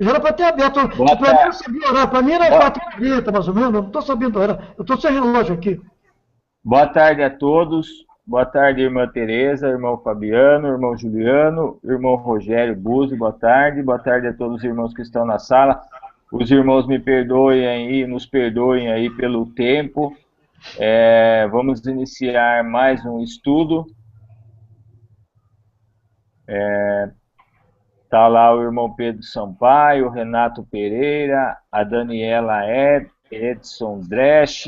Já era para ter aberto. Boa Para mim, eu tarde. sabia orar. Para mim era Boa, 4h30, mais ou menos. Eu não estou sabendo orar. Eu estou sem relógio aqui. boa tarde a todos. Boa tarde, irmã Tereza, irmão Fabiano, irmão Juliano, irmão Rogério Buzzi, boa tarde. Boa tarde a todos os irmãos que estão na sala. Os irmãos me perdoem aí, nos perdoem aí pelo tempo. Vamos iniciar mais um estudo. Está lá o irmão Pedro Sampaio, o Renato Pereira, a Daniela Edson Dresch,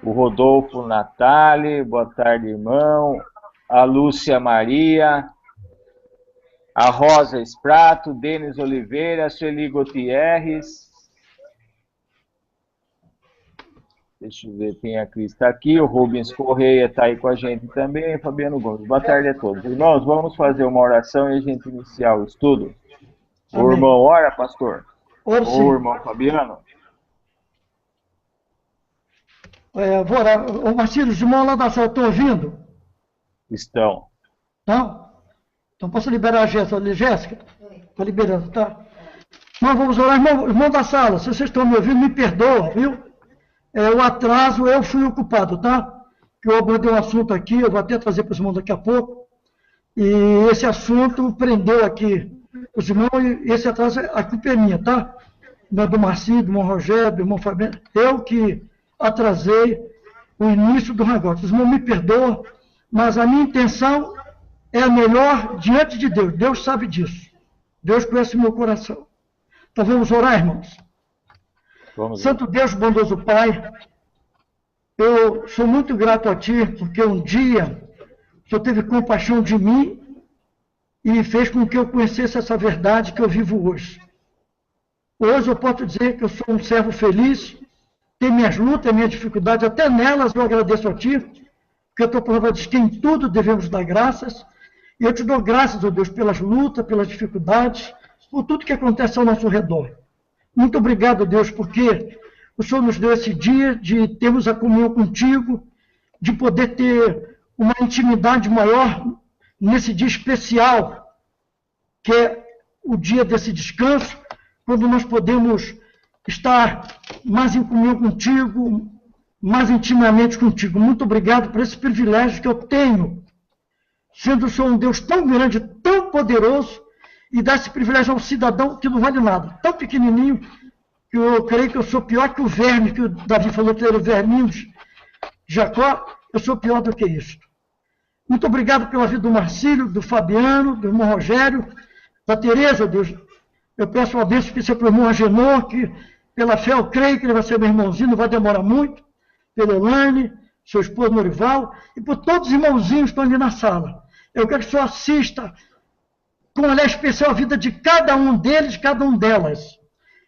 o Rodolfo Natali, boa tarde, irmão, a Lúcia Maria, a Rosa Esprato, Denis Oliveira, a Sueli Gutierrez, deixa eu ver quem aqui está aqui, o Rubens Correia está aí com a gente também, Fabiano Gomes. Boa tarde a todos. Irmãos, vamos fazer uma oração e a gente iniciar o estudo. O Amém. irmão ora, pastor? Ora Ou o sim. irmão Fabiano? Vou orar. Ô, Marcílio, os irmãos lá da sala estão ouvindo? Estão. Não? Então posso liberar a Jéssica? Jéssica? Estou liberando, tá? Nós vamos orar. Irmão da sala, se vocês estão me ouvindo, me perdoa, viu? O atraso, eu fui o culpado, tá? Que eu abordei um assunto aqui, eu vou até trazer para os irmãos daqui a pouco. E esse assunto prendeu aqui os irmãos, e esse atraso, a culpa é minha, tá? Não é do Marcinho, do irmão Rogério, do irmão Fabiano. Eu que atrasei o início do negócio. Os irmãos me perdoam, mas a minha intenção é a melhor diante de Deus. Deus sabe disso. Deus conhece o meu coração. Então vamos orar, irmãos. Vamos Santo Deus, bondoso Pai, eu sou muito grato a Ti, porque um dia o Senhor teve compaixão de mim e fez com que eu conhecesse essa verdade que eu vivo hoje. Hoje eu posso dizer que eu sou um servo feliz, tenho minhas lutas, minhas dificuldades, até nelas eu agradeço a Ti, porque a Tua palavra diz que em tudo devemos dar graças, e eu Te dou graças, ó Deus, pelas lutas, pelas dificuldades, por tudo que acontece ao nosso redor. Muito obrigado, Deus, porque o Senhor nos deu esse dia de termos a comunhão contigo, de poder ter uma intimidade maior nesse dia especial, que é o dia desse descanso, quando nós podemos estar mais em comunhão contigo, mais intimamente contigo. Muito obrigado por esse privilégio que eu tenho, sendo o Senhor um Deus tão grande, tão poderoso, e dar esse privilégio ao cidadão que não vale nada, tão pequenininho, que eu creio que eu sou pior que o verme, que o Davi falou que ele era o verminho de Jacó, eu sou pior do que isso. Muito obrigado pela vida do Marcílio, do Fabiano, do irmão Rogério, da Tereza, Deus. Eu peço uma bênção que seja para o irmão Agenor, que pela fé eu creio que ele vai ser meu irmãozinho, não vai demorar muito, pela Elaine, seu esposo Norival, e por todos os irmãozinhos que estão ali na sala. Eu quero que o senhor assista com um olhar especial a vida de cada um deles, cada um delas.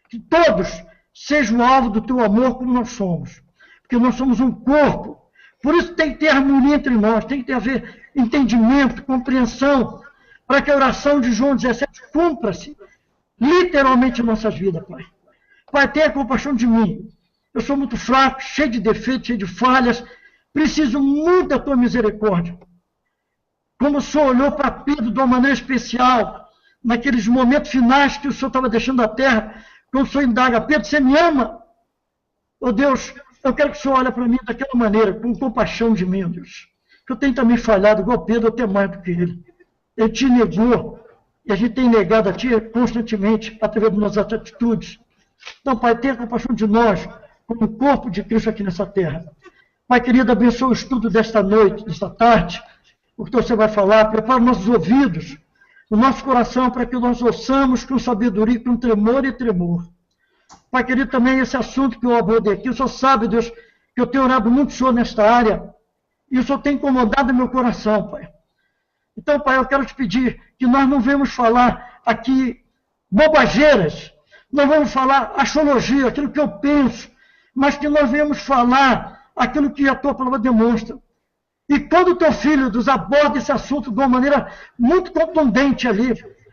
Que todos sejam alvo do teu amor como nós somos. Porque nós somos um corpo. Por isso tem que ter harmonia entre nós, tem que haver entendimento, compreensão, para que a oração de João 17 cumpra-se literalmente em nossas vidas, Pai. Pai, tenha compaixão de mim. Eu sou muito fraco, cheio de defeitos, cheio de falhas. Preciso muito da tua misericórdia. Como o Senhor olhou para Pedro de uma maneira especial, naqueles momentos finais que o Senhor estava deixando a terra, quando o Senhor indaga, Pedro, você me ama? Oh Deus, eu quero que o Senhor olhe para mim daquela maneira, com compaixão de mim, Deus. Que eu tenho também falhado, igual Pedro, até mais do que ele. Ele te negou, e a gente tem negado a Ti constantemente, através das nossas atitudes. Então, Pai, tenha compaixão de nós, como corpo de Cristo aqui nessa terra. Pai querido, abençoa o estudo desta noite, desta tarde, o que você vai falar, prepara nossos ouvidos, o nosso coração, para que nós ouçamos com sabedoria, com temor e tremor. Pai querido, também esse assunto que eu abordei aqui, o Senhor sabe, Deus, que eu tenho orado muito, Senhor, nesta área, e o Senhor tem incomodado meu coração, Pai. Então, Pai, eu quero te pedir que nós não venhamos falar aqui bobageiras, não vamos falar astrologia, aquilo que eu penso, mas que nós venhamos falar aquilo que a Tua palavra demonstra. E quando o teu filho nos aborda esse assunto de uma maneira muito contundente ali,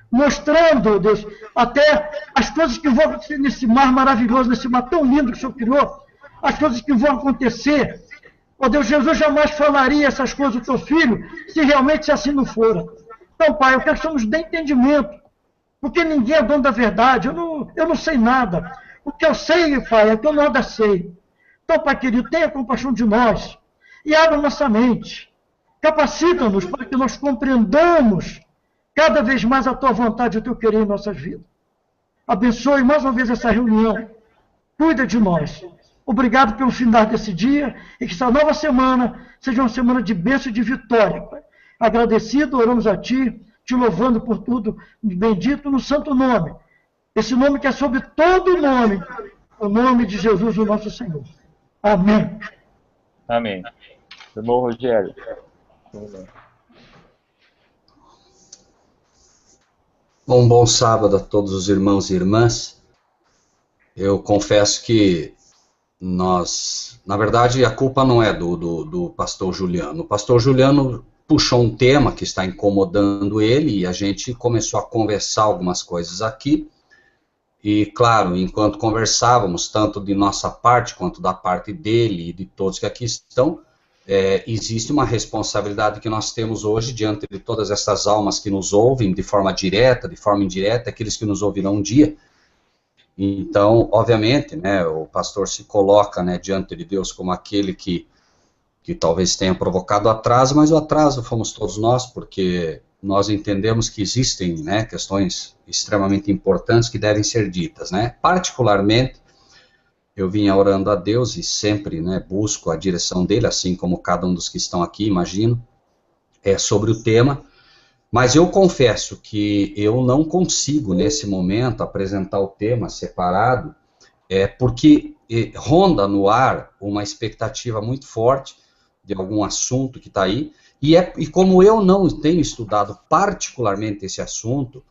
mostrando, Deus, até as coisas que vão acontecer nesse mar maravilhoso, nesse mar tão lindo que o Senhor criou, as coisas que vão acontecer. Ó Deus, Jesus jamais falaria essas coisas do teu filho, se realmente assim não fora. Então, Pai, eu quero que somos de entendimento, Porque ninguém é dono da verdade, eu não sei nada. O que eu sei, Pai, é que eu nada sei. Então, Pai querido, tenha compaixão de nós e abra nossa mente. Capacita-nos para que nós compreendamos cada vez mais a Tua vontade e o Teu querer em nossas vidas. Abençoe mais uma vez essa reunião. Cuida de nós. Obrigado pelo final desse dia e que essa nova semana seja uma semana de bênção e de vitória, Pai. Agradecido, oramos a Ti, Te louvando por tudo, bendito no santo nome. Esse nome que é sobre todo nome, o nome de Jesus, o nosso Senhor. Amém. Amém. Irmão Rogério. Um bom sábado a todos os irmãos e irmãs. Eu confesso que na verdade, a culpa não é do pastor Juliano. O pastor Juliano puxou um tema que está incomodando ele e a gente começou a conversar algumas coisas aqui. E, claro, enquanto conversávamos, tanto de nossa parte quanto da parte dele e de todos que aqui estão, existe uma responsabilidade que nós temos hoje diante de todas essas almas que nos ouvem de forma direta, de forma indireta, aqueles que nos ouvirão um dia. Então, obviamente, né, o pastor se coloca, né, diante de Deus como aquele que talvez tenha provocado atraso, mas o atraso fomos todos nós, porque nós entendemos que existem, né, questões extremamente importantes que devem ser ditas, né. Particularmente, eu vinha orando a Deus e sempre, né, busco a direção dele, assim como cada um dos que estão aqui, imagino, sobre o tema. Mas eu confesso que eu não consigo, nesse momento, apresentar o tema separado, porque ronda no ar uma expectativa muito forte de algum assunto que está aí, e como eu não tenho estudado particularmente esse assunto,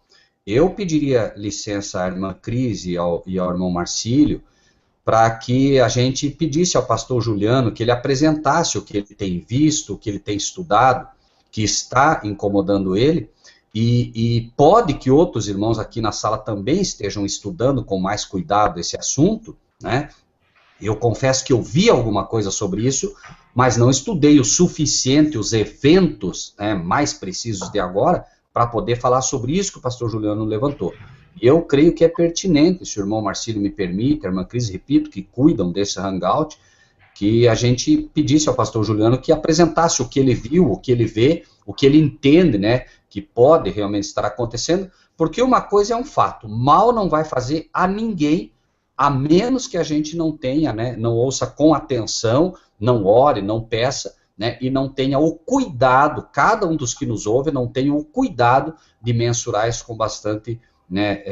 eu pediria licença à irmã Cris e ao irmão Marcílio, para que a gente pedisse ao pastor Juliano que ele apresentasse o que ele tem visto, o que ele tem estudado, que está incomodando ele, e pode que outros irmãos aqui na sala também estejam estudando com mais cuidado esse assunto, né? Eu confesso que eu vi alguma coisa sobre isso, mas não estudei o suficiente os eventos, né, mais precisos de agora, para poder falar sobre isso que o pastor Juliano levantou. Eu creio que é pertinente, se o irmão Marcílio me permite, a irmã Cris, repito, que cuidam desse hangout, que a gente pedisse ao pastor Juliano que apresentasse o que ele viu, o que ele vê, o que ele entende, né, que pode realmente estar acontecendo, porque uma coisa é um fato, mal não vai fazer a ninguém, a menos que a gente não tenha, né, não ouça com atenção, não ore, não peça, né, e não tenha o cuidado, cada um dos que nos ouve não tenha o cuidado de mensurar isso com bastante, né,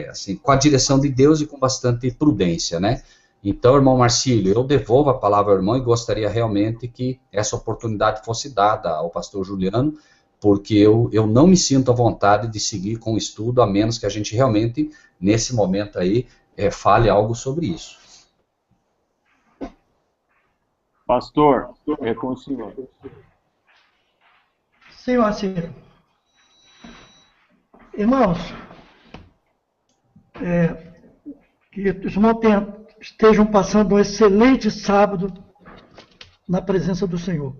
assim, com a direção de Deus e com bastante prudência, né. Então, irmão Marcílio, eu devolvo a palavra ao irmão e gostaria realmente que essa oportunidade fosse dada ao pastor Juliano, porque eu não me sinto à vontade de seguir com o estudo, a menos que a gente realmente, nesse momento aí, fale algo sobre isso. Pastor, é com o senhor. Senhor, assim, irmãos, que os irmãos estejam passando um excelente sábado na presença do Senhor.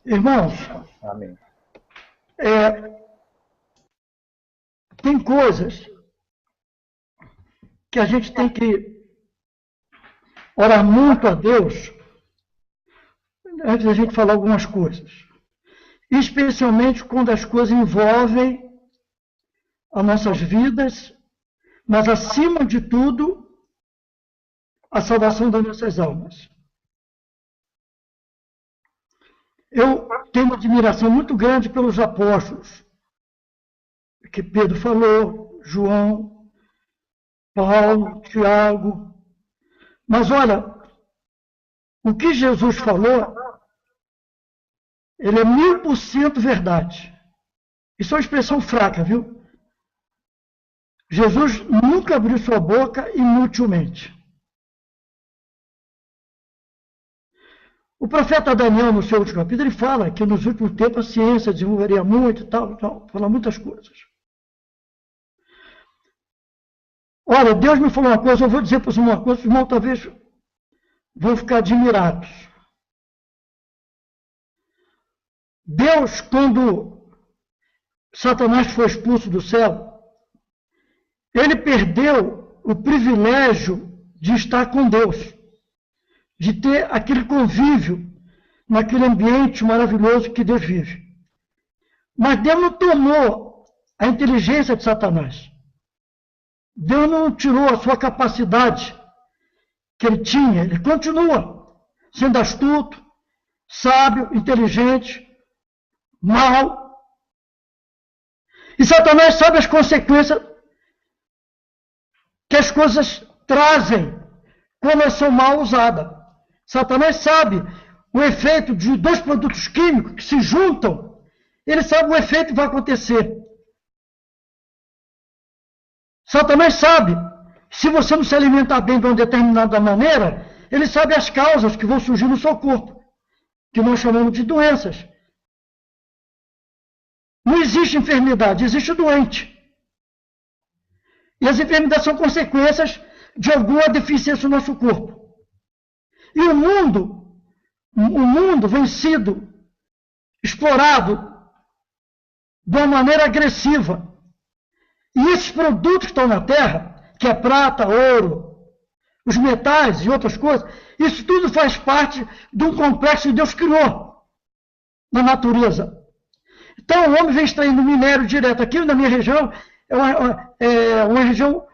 Irmãos, Amém. Tem coisas que a gente tem que orar muito a Deus antes da gente falar algumas coisas. Especialmente quando as coisas envolvem as nossas vidas, mas acima de tudo, a salvação das nossas almas. Eu tenho uma admiração muito grande pelos apóstolos, que Pedro falou, João, Paulo, Tiago. Mas olha, o que Jesus falou, ele é 1000% verdade. Isso é uma expressão fraca, viu? Jesus nunca abriu sua boca inutilmente. O profeta Daniel, no seu último capítulo, ele fala que nos últimos tempos a ciência desenvolveria muito e tal, fala muitas coisas. Olha, Deus me falou uma coisa, eu vou dizer para os irmãos uma coisa, os irmãos talvez vão ficar admirados. Deus, quando Satanás foi expulso do céu, ele perdeu o privilégio de estar com Deus, de ter aquele convívio naquele ambiente maravilhoso que Deus vive. Mas Deus não tomou a inteligência de Satanás. Deus não tirou a sua capacidade que ele tinha. Ele continua sendo astuto, sábio, inteligente, mau. E Satanás sabe as consequências que as coisas trazem quando elas são mal usadas. Satanás sabe o efeito de dois produtos químicos que se juntam. Ele sabe o efeito que vai acontecer. Satanás sabe, se você não se alimentar bem de uma determinada maneira, ele sabe as causas que vão surgir no seu corpo, que nós chamamos de doenças. Não existe enfermidade, existe doente. E as enfermidades são consequências de alguma deficiência no nosso corpo. E o mundo vem sido explorado de uma maneira agressiva. E esses produtos que estão na Terra, que é prata, ouro, os metais e outras coisas, isso tudo faz parte de um complexo que Deus criou na natureza. Então o homem vem extraindo minério direto. Aqui na minha região é uma região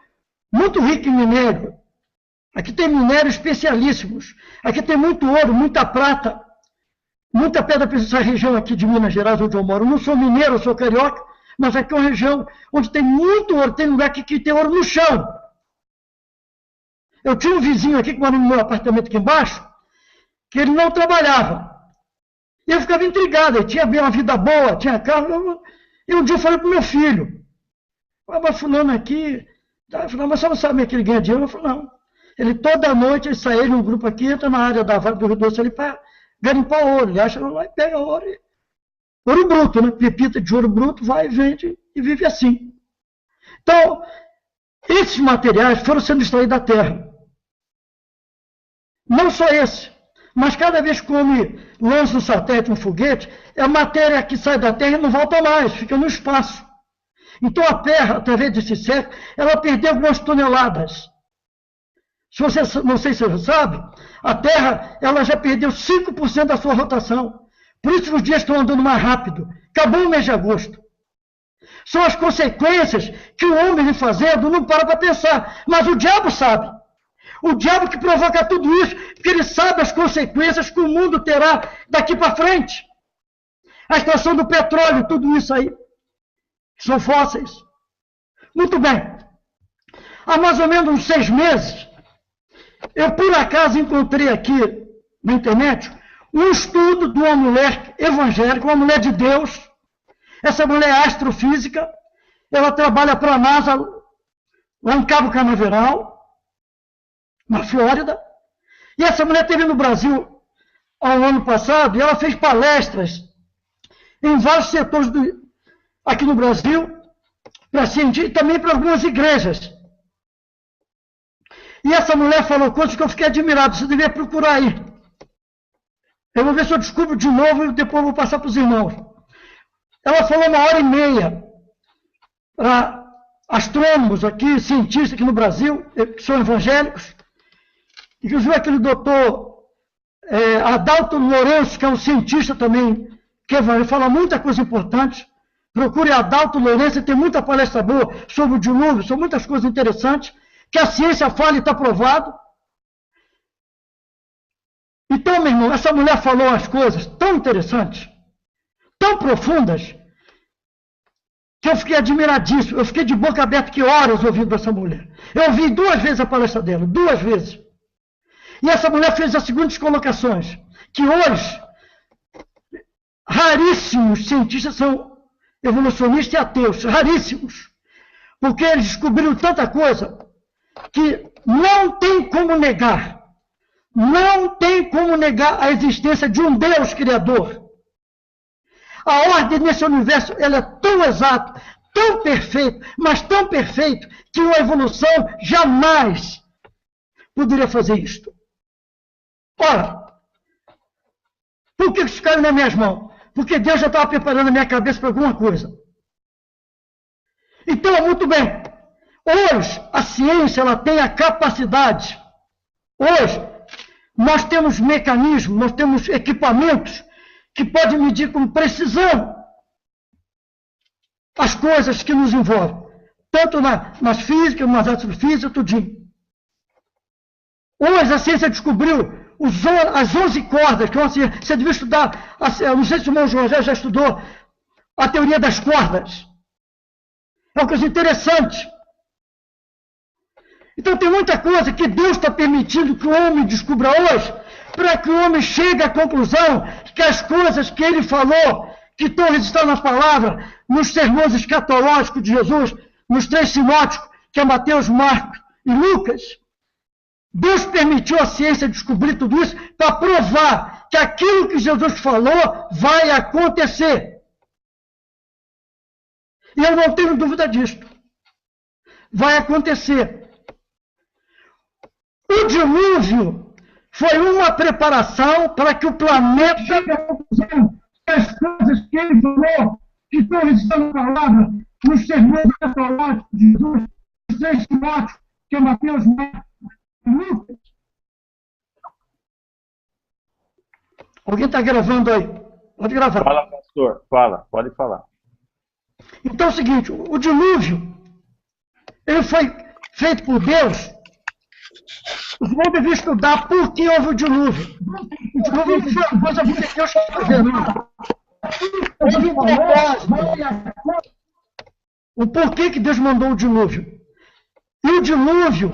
muito rica em minério. Aqui tem minérios especialíssimos. Aqui tem muito ouro, muita prata, muita pedra preciosa. Essa região aqui de Minas Gerais, onde eu moro. Eu não sou mineiro, eu sou carioca, mas aqui é uma região onde tem muito ouro. Tem lugar aqui que tem ouro no chão. Eu tinha um vizinho aqui que mora no meu apartamento aqui embaixo, que ele não trabalhava. E eu ficava intrigado. Ele tinha uma vida boa, tinha carro. E um dia eu falei para o meu filho: mas fulano aqui... Eu falei: mas você não sabe que ele ganha dinheiro? Eu falei: não. Ele toda noite, ele sai num grupo aqui, entra na área da Vale do Rio Doce ali para garimpar ouro. Ele acha lá e pega ouro. Ouro bruto, né? Pepita de ouro bruto, vai e vende e vive assim. Então, esses materiais foram sendo extraídos da terra. Não só esse, mas cada vez que o homem lança um satélite, um foguete, é a matéria que sai da terra e não volta mais, fica no espaço. Então a Terra, através desse século, ela perdeu algumas toneladas. Se você, não sei se você sabe, a Terra ela já perdeu 5% da sua rotação. Por isso os dias estão andando mais rápido. Acabou o mês de agosto. São as consequências que o homem vem fazendo, não para pensar. Mas o diabo sabe. O diabo que provoca tudo isso, porque ele sabe as consequências que o mundo terá daqui para frente. A extração do petróleo, tudo isso aí. São fósseis. Muito bem. Há mais ou menos uns 6 meses, eu por acaso encontrei aqui na internet um estudo de uma mulher evangélica, uma mulher de Deus. Essa mulher é astrofísica. Ela trabalha para a NASA lá em Cabo Canaveral, na Flórida. E essa mulher esteve no Brasil ao ano passado e ela fez palestras em vários setores aqui no Brasil, para cientistas e também para algumas igrejas. E essa mulher falou coisas que eu fiquei admirado. Você devia procurar aí. Eu vou ver se eu descubro de novo e depois vou passar para os irmãos. Ela falou 1h30 para astrônomos aqui, cientistas aqui no Brasil, que são evangélicos. Inclusive aquele doutor Adalto Lourenço, que é um cientista também, que fala muita coisa importante. Procure Adalto Lourenço, tem muita palestra boa sobre o dilúvio, são muitas coisas interessantes, que a ciência fala e está provado. Então, meu irmão, essa mulher falou umas coisas tão interessantes, tão profundas, que eu fiquei admiradíssimo. Eu fiquei de boca aberta que horas ouvindo essa mulher. Eu ouvi 2 vezes a palestra dela, 2 vezes. E essa mulher fez as seguintes colocações, que hoje, raríssimos cientistas são evolucionistas e ateus, raríssimos, porque eles descobriram tanta coisa que não tem como negar, a existência de um Deus criador. A ordem nesse universo ela é tão exata, tão perfeita, mas tão perfeita, que uma evolução jamais poderia fazer isto. Ora, por que isso caiu nas minhas mãos? Porque Deus já estava preparando a minha cabeça para alguma coisa. Então, muito bem. Hoje, a ciência ela tem a capacidade. Hoje, nós temos mecanismos, nós temos equipamentos que podem medir com precisão as coisas que nos envolvem. Tanto nas físicas, nas astrofísicas, tudinho. Hoje, a ciência descobriu as 11 cordas, que você devia estudar, não sei se o irmão José já estudou a teoria das cordas. É uma coisa interessante. Então tem muita coisa que Deus está permitindo que o homem descubra hoje, para que o homem chegue à conclusão que as coisas que ele falou, que estão registradas nas palavras, nos sermões escatológicos de Jesus, nos 3 sinóticos, que é Mateus, Marcos e Lucas, Deus permitiu a ciência descobrir tudo isso para provar que aquilo que Jesus falou vai acontecer. E eu não tenho dúvida disso. Vai acontecer. O dilúvio foi uma preparação para que o planeta chegue à conclusão que as coisas que ele falou, que estão registrando a palavra nos sermões escatológicos de Jesus, nos 3 sinóticos, que é Mateus, Marcos e Lucas. Alguém está gravando aí? Pode gravar. Fala, pastor. Fala, pode falar. Então é o seguinte, o dilúvio, ele foi feito por Deus. Os irmãos devem estudar por que houve o dilúvio. O dilúvio não foi uma coisa que Deus quis fazer, não. Houve um propósito. O porquê que Deus mandou o dilúvio. E o dilúvio,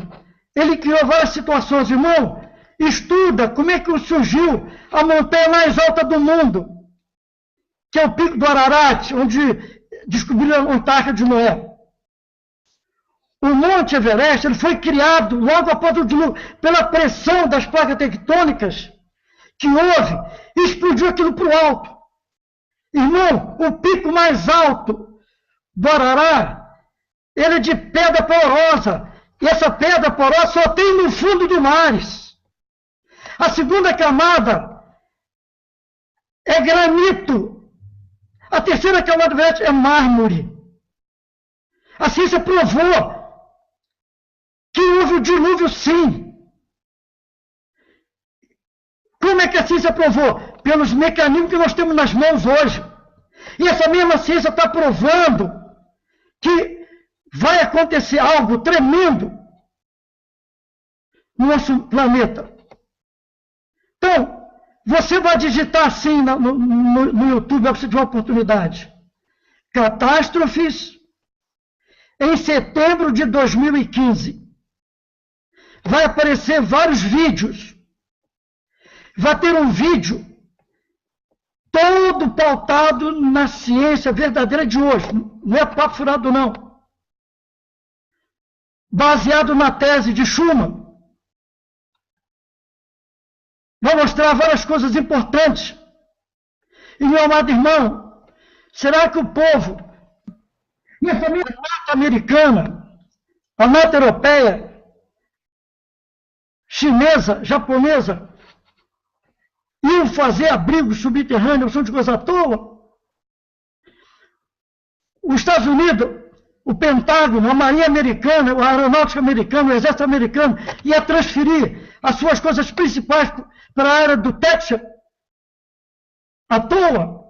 ele criou várias situações. Irmão, estuda como é que surgiu a montanha mais alta do mundo, que é o Pico do Ararat, onde descobriram a Antártida de Noé. O Monte Everest ele foi criado logo após o dilúvio, pela pressão das placas tectônicas que houve, e explodiu aquilo para o alto. Irmão, o pico mais alto do Ararat, ele é de pedra porosa, e essa pedra porosa só tem no fundo do mares. A segunda camada é granito. A terceira camada do Everest é mármore. A ciência provou que houve o dilúvio, sim. Como é que a ciência provou? Pelos mecanismos que nós temos nas mãos hoje. E essa mesma ciência está provando que vai acontecer algo tremendo no nosso planeta. Então, você vai digitar assim no YouTube, se tiver oportunidade. Catástrofes em setembro de 2015. Vai aparecer vários vídeos. Vai ter um vídeo todo pautado na ciência verdadeira de hoje. Não é papo furado, não. Baseado na tese de Schumann. Vai mostrar várias coisas importantes. E, meu amado irmão, será que o povo, e essa minha nata americana, a nata europeia, chinesa, japonesa, iam fazer abrigos subterrâneos, são de coisa à toa? Os Estados Unidos, o Pentágono, a Marinha Americana, a Aeronáutica Americana, o Exército Americano, ia transferir as suas coisas principais para a área do Texas? À toa?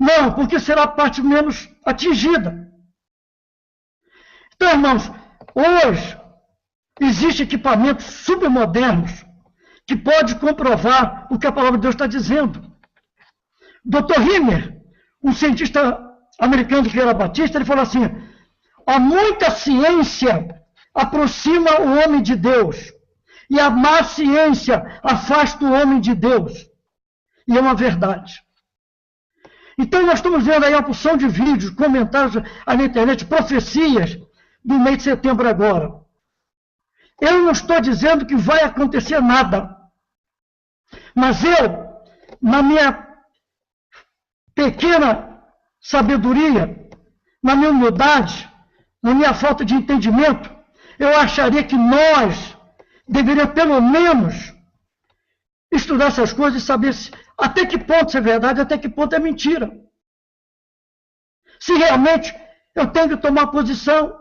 Não, porque será a parte menos atingida. Então, irmãos, hoje existem equipamentos supermodernos que podem comprovar o que a palavra de Deus está dizendo. Dr. Rimmer, um cientista americano que era batista, ele falou assim: há muita ciência aproxima o homem de Deus, e a má ciência afasta o homem de Deus. E é uma verdade. Então nós estamos vendo aí uma porção de vídeos, comentários aí na internet, profecias do mês de setembro agora. Eu não estou dizendo que vai acontecer nada. Mas eu, na minha pequena sabedoria, na minha humildade, na minha falta de entendimento, eu acharia que nós deveríamos, pelo menos, estudar essas coisas e saber até que ponto isso é verdade, até que ponto é mentira. Se realmente Eu tenho que tomar posição.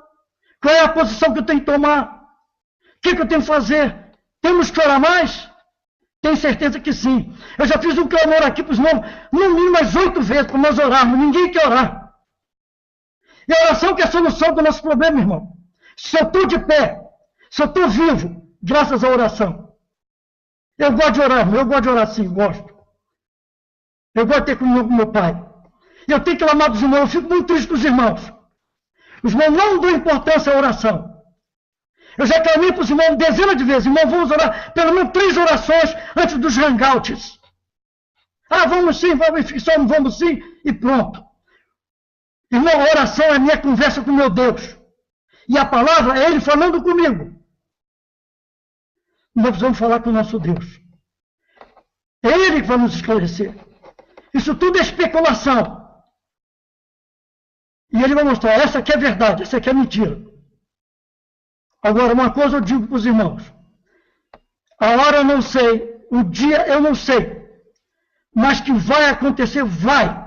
Qual é a posição que eu tenho que tomar? O que eu tenho que fazer? Temos que orar mais? Tenho certeza que sim. Eu já fiz um clamor aqui para os irmãos, no mínimo umas 8 vezes para nós orarmos. Ninguém quer orar. E a oração que é a solução do nosso problema, irmão. Se eu estou de pé, se eu estou vivo, graças à oração. Eu gosto de orar, irmão. Eu gosto de orar sim, gosto. Eu gosto de ter comunhão com meu pai. E eu tenho que clamar dos irmãos. Eu fico muito triste dos irmãos. Os irmãos não dão importância à oração. Eu já clamei para os irmãos dezenas de vezes. Irmão, vamos orar pelo menos 3 orações antes dos hangouts. Ah, vamos sim, vamos sim, e pronto. Irmão, a oração é a minha conversa com meu Deus. E a palavra é Ele falando comigo. Nós precisamos falar com o nosso Deus. É Ele que vai nos esclarecer. Isso tudo é especulação. E Ele vai mostrar, essa aqui é verdade, essa aqui é mentira. Agora, uma coisa eu digo para os irmãos. A hora eu não sei, o dia eu não sei. Mas que vai acontecer, vai.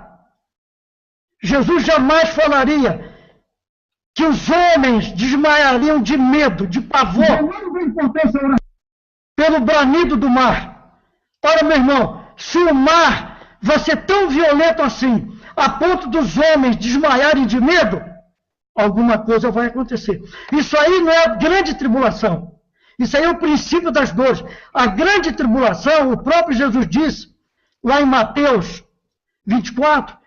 Jesus jamais falaria que os homens desmaiariam de medo, de pavor, pelo bramido do mar. Ora, meu irmão, se o mar vai ser tão violento assim, a ponto dos homens desmaiarem de medo, alguma coisa vai acontecer. Isso aí não é a grande tribulação. Isso aí é o princípio das dores. A grande tribulação, o próprio Jesus disse, lá em Mateus 24,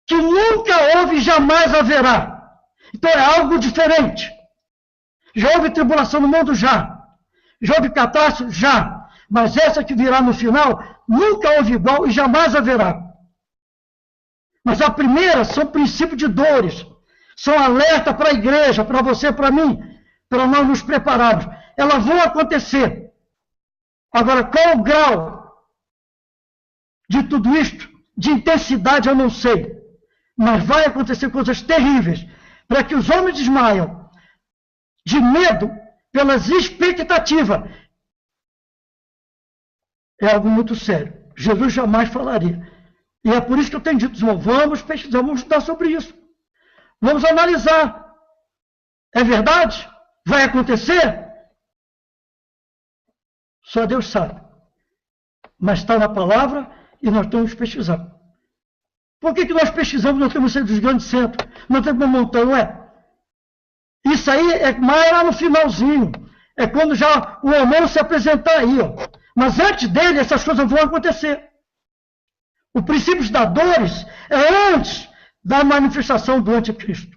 que nunca houve e jamais haverá. Então é algo diferente. Já houve tribulação no mundo? Já. Já houve catástrofe? Já. Mas essa que virá no final, nunca houve igual e jamais haverá. Mas a primeira são princípios de dores. São alerta para a igreja, para você, para mim, para nós nos prepararmos. Elas vão acontecer. Agora, qual o grau de tudo isto? De intensidade eu não sei. Mas vai acontecer coisas terríveis, para que os homens desmaiam de medo pelas expectativas. É algo muito sério. Jesus jamais falaria. E é por isso que eu tenho dito, irmão, vamos pesquisar, vamos estudar sobre isso. Vamos analisar. É verdade? Vai acontecer? Só Deus sabe. Mas está na palavra e nós temos que pesquisar. Por que nós pesquisamos? Nós temos que sair dos grandes centros. Nós temos uma montanha, Isso aí é mais lá no finalzinho. É quando já o homem se apresentar aí, ó. Mas antes dele, essas coisas vão acontecer. O princípio das dores é antes da manifestação do anticristo.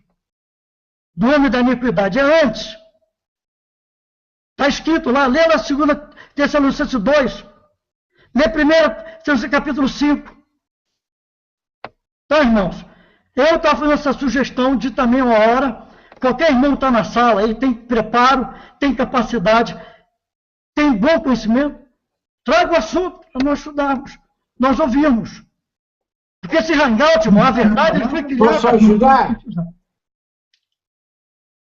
Do homem da iniquidade. É antes. Está escrito lá. Lê lá 2 Tessalonicenses 2. Lê 1 Tessalonicenses capítulo 5. Tá, irmãos? Eu estava fazendo essa sugestão de também uma hora. Qualquer irmão está na sala, ele tem preparo, tem capacidade, tem bom conhecimento. Traga o assunto para nós estudarmos, nós ouvirmos. Porque esse hangout, irmão, a verdade, ele foi criado... Posso ajudar?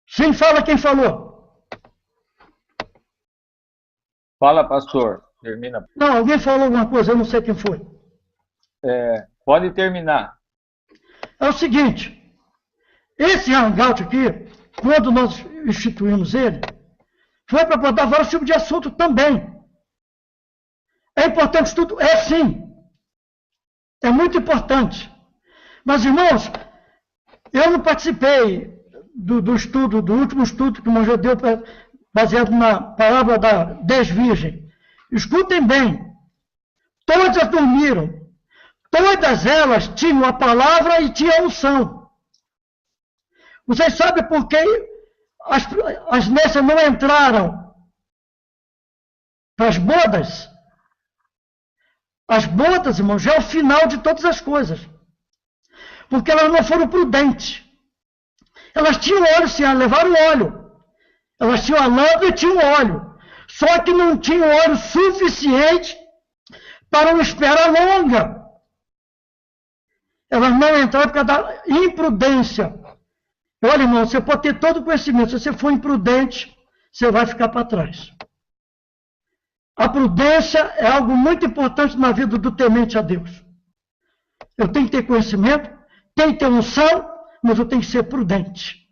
Sim, fala quem falou. Fala, pastor. Termina. Não, alguém falou alguma coisa, eu não sei quem foi. Pode terminar. É o seguinte, esse hangout aqui, quando nós instituímos ele, foi para botar vários tipos de assunto também. É importante o estudo? É sim. É muito importante. Mas, irmãos, eu não participei do estudo, do último estudo que o irmão deu baseado na palavra das 10 virgens. Escutem bem. Todas dormiram. Todas elas tinham a palavra e tinham a unção. Vocês sabem por que as nessas não entraram para as bodas? As bodas, irmãos, já é o final de todas as coisas. Porque elas não foram prudentes. Elas tinham óleo, sim, elas levaram óleo. Elas tinham a lâmpada e tinham óleo. Só que não tinham óleo suficiente para uma espera longa. Elas não entraram por causa da imprudência. Olha, irmão, você pode ter todo o conhecimento. Se você for imprudente, você vai ficar para trás. A prudência é algo muito importante na vida do temente a Deus. Eu tenho que ter conhecimento, tenho que ter unção, mas eu tenho que ser prudente.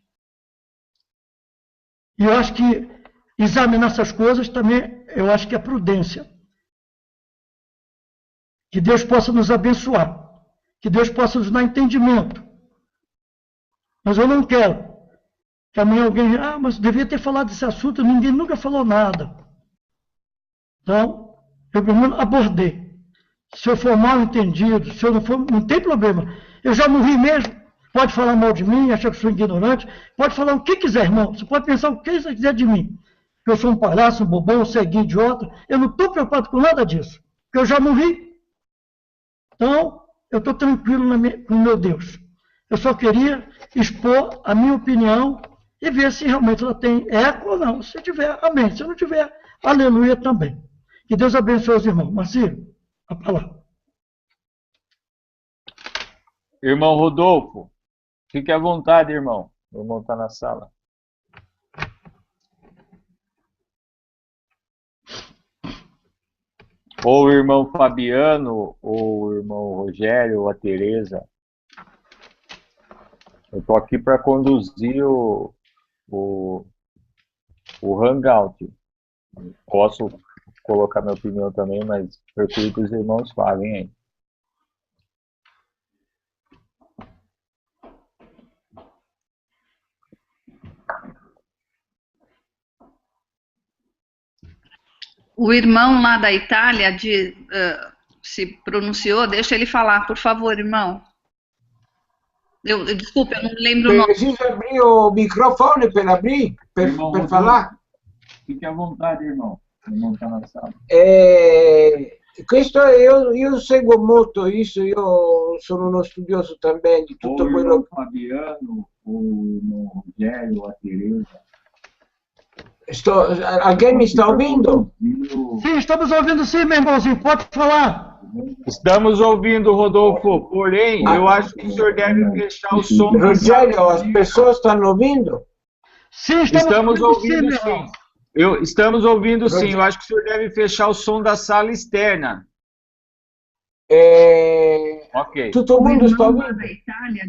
E eu acho que examinar essas coisas também, eu acho que é prudência. Que Deus possa nos abençoar. Que Deus possa nos dar entendimento. Mas eu não quero que amanhã alguém... mas devia ter falado desse assunto, ninguém nunca falou nada. Então, eu pelo menos abordei. Se eu for mal entendido, se eu não for, não tem problema. Eu já morri mesmo. Pode falar mal de mim, achar que sou ignorante. Pode falar o que quiser, irmão. Você pode pensar o que você quiser de mim. Que eu sou um palhaço, um bobão, um ceguinho, idiota. Eu não estou preocupado com nada disso. Porque eu já morri. Então, eu estou tranquilo com o meu Deus. Eu só queria expor a minha opinião e ver se realmente ela tem eco ou não. Se tiver, amém. Se não tiver, aleluia também. Que Deus abençoe os irmãos. Marcílio, a palavra. Irmão Rodolfo, fique à vontade, irmão. O irmão está na sala. Ou o irmão Fabiano, ou o irmão Rogério, ou a Tereza. Eu estou aqui para conduzir o Hangout. Posso colocar minha opinião também, mas prefiro que os irmãos falem aí. O irmão lá da Itália se pronunciou, deixa ele falar, por favor, irmão. Desculpa, eu não lembro o nome. Precisa abrir o microfone para abrir, para falar? Fique à vontade, irmão. O irmão está na sala. Questo io seguo molto isso, io sono uno studioso também di tutto ou quello. O Fabiano, ou o irmão Rogério, ou a Tereza. Alguém me está ouvindo? Sim, estamos ouvindo sim, meu irmãozinho. Pode falar. Estamos ouvindo, Rodolfo. Porém, eu acho que o senhor deve fechar o som. Rogério, as pessoas estão ouvindo? Sim, estamos ouvindo sim. Estamos ouvindo sim. Eu acho que o senhor deve fechar o som da sala externa. Ok. Todo mundo está ouvindo? O irmão da Itália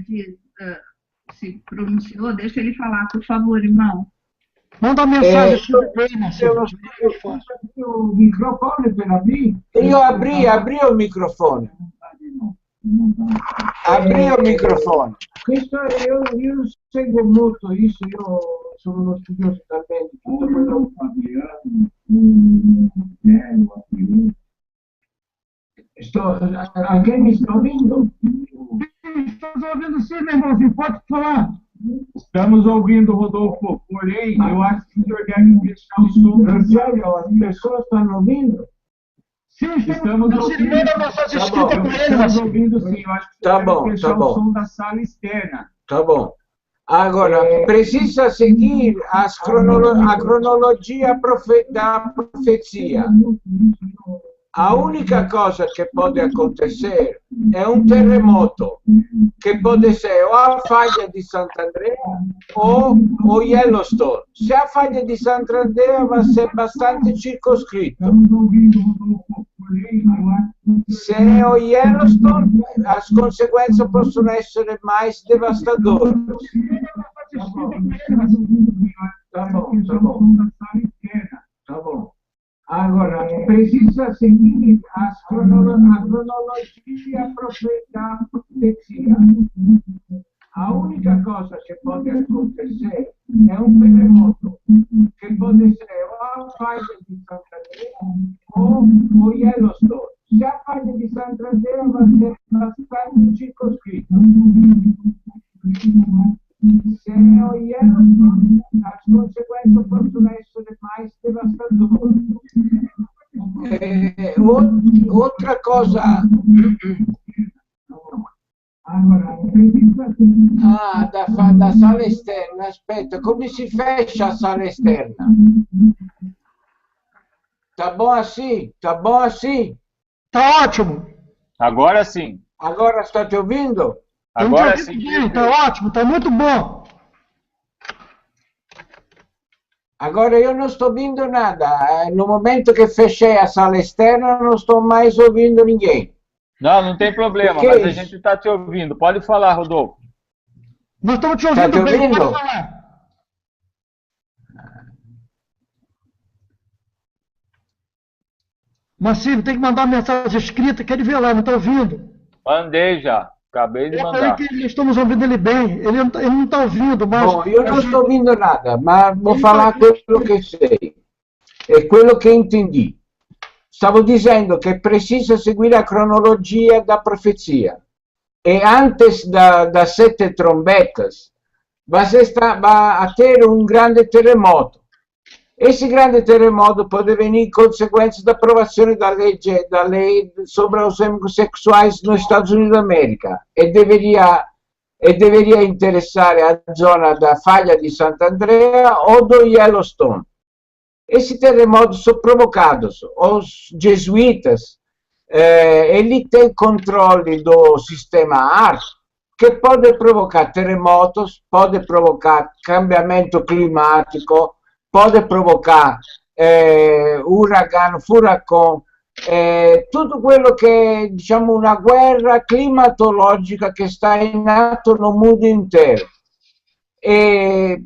se pronunciou, deixa ele falar, por favor, irmão. Manda mensagem. O microfone per aprire? Io abri o microfone. Abri o microfone. Questo io seguo molto isso, io sono uno studioso também di tutto quello. Alguém me está ouvindo? Estamos ouvindo sim, meu irmãozinho. Pode falar. Estamos ouvindo, Rodolfo. Porém, eu acho que o senhor deve fechar o som. Rogério, as pessoas estão ouvindo? Sim, estamos ouvindo. Estamos ouvindo sim. Eu acho que o senhor deve fechar o som da sala externa. Tá bom. Agora, precisa seguir a cronologia da profecia. A única cosa che può acontecer è un terremoto, che può essere o a faglia di Sant'Andrea o Yellowstone. Se a faglia di Sant'Andrea va a essere abbastanza circoscritto. Se è o Yellowstone, le conseguenze possono essere mais devastadoras. Tá bom. Agora, precisa seguir a cronologia da profecia. A única cosa che può acontecer è un terremoto, che può essere o a faglia di Sant'Andrea o Yellowstone. Se a faglia di Sant'Andrea va a essere abbastanza circoscritto. Se o Yellowstone, le conseguenze possono essere mais devastadoras. Outra cosa. Da sala esterna, aspetta, come si fecha a sala esterna? Tá bom assim? Tá bom assim? Tá ótimo. Agora sim. Agora está te ouvindo? Agora sim. Tá ótimo, tá muito bom. Agora eu não estou ouvindo nada. No momento que fechei a sala externa, não estou mais ouvindo ninguém. Não tem problema, mas a gente está te ouvindo. Pode falar, Rodolfo. Nós estamos te Tá ouvindo te bem, ouvindo? pode falar. Massivo, tem que mandar uma mensagem escrita, quer ver lá, não está ouvindo. Mandei já. Acabei de Eu falei mandar. que estamos ouvindo ele bem, ele não está ouvindo, mas... Bom, io non sto ouvindo nada, ma vou Ele falar tá- quello che sei e quello che intendi. Stavo dicendo che precisa seguire la cronologia da profezia. E antes da sette trombetas va a ter un grande terremoto. Esse grande terremoto pode venir em consequência da aprovação da lei sobre os homossexuais nos Estados Unidos da América e deveria interessare a zona da Falha di Sant'Andrea ou do Yellowstone. Esses terremotos são provocados. Os jesuítas, eles têm controle do sistema ar, que pode provocar terremotos, pode provocar cambiamento climático, pode provocar uragano, furacão, tutto quello che diciamo una guerra climatologica che sta in atto nel mondo intero. E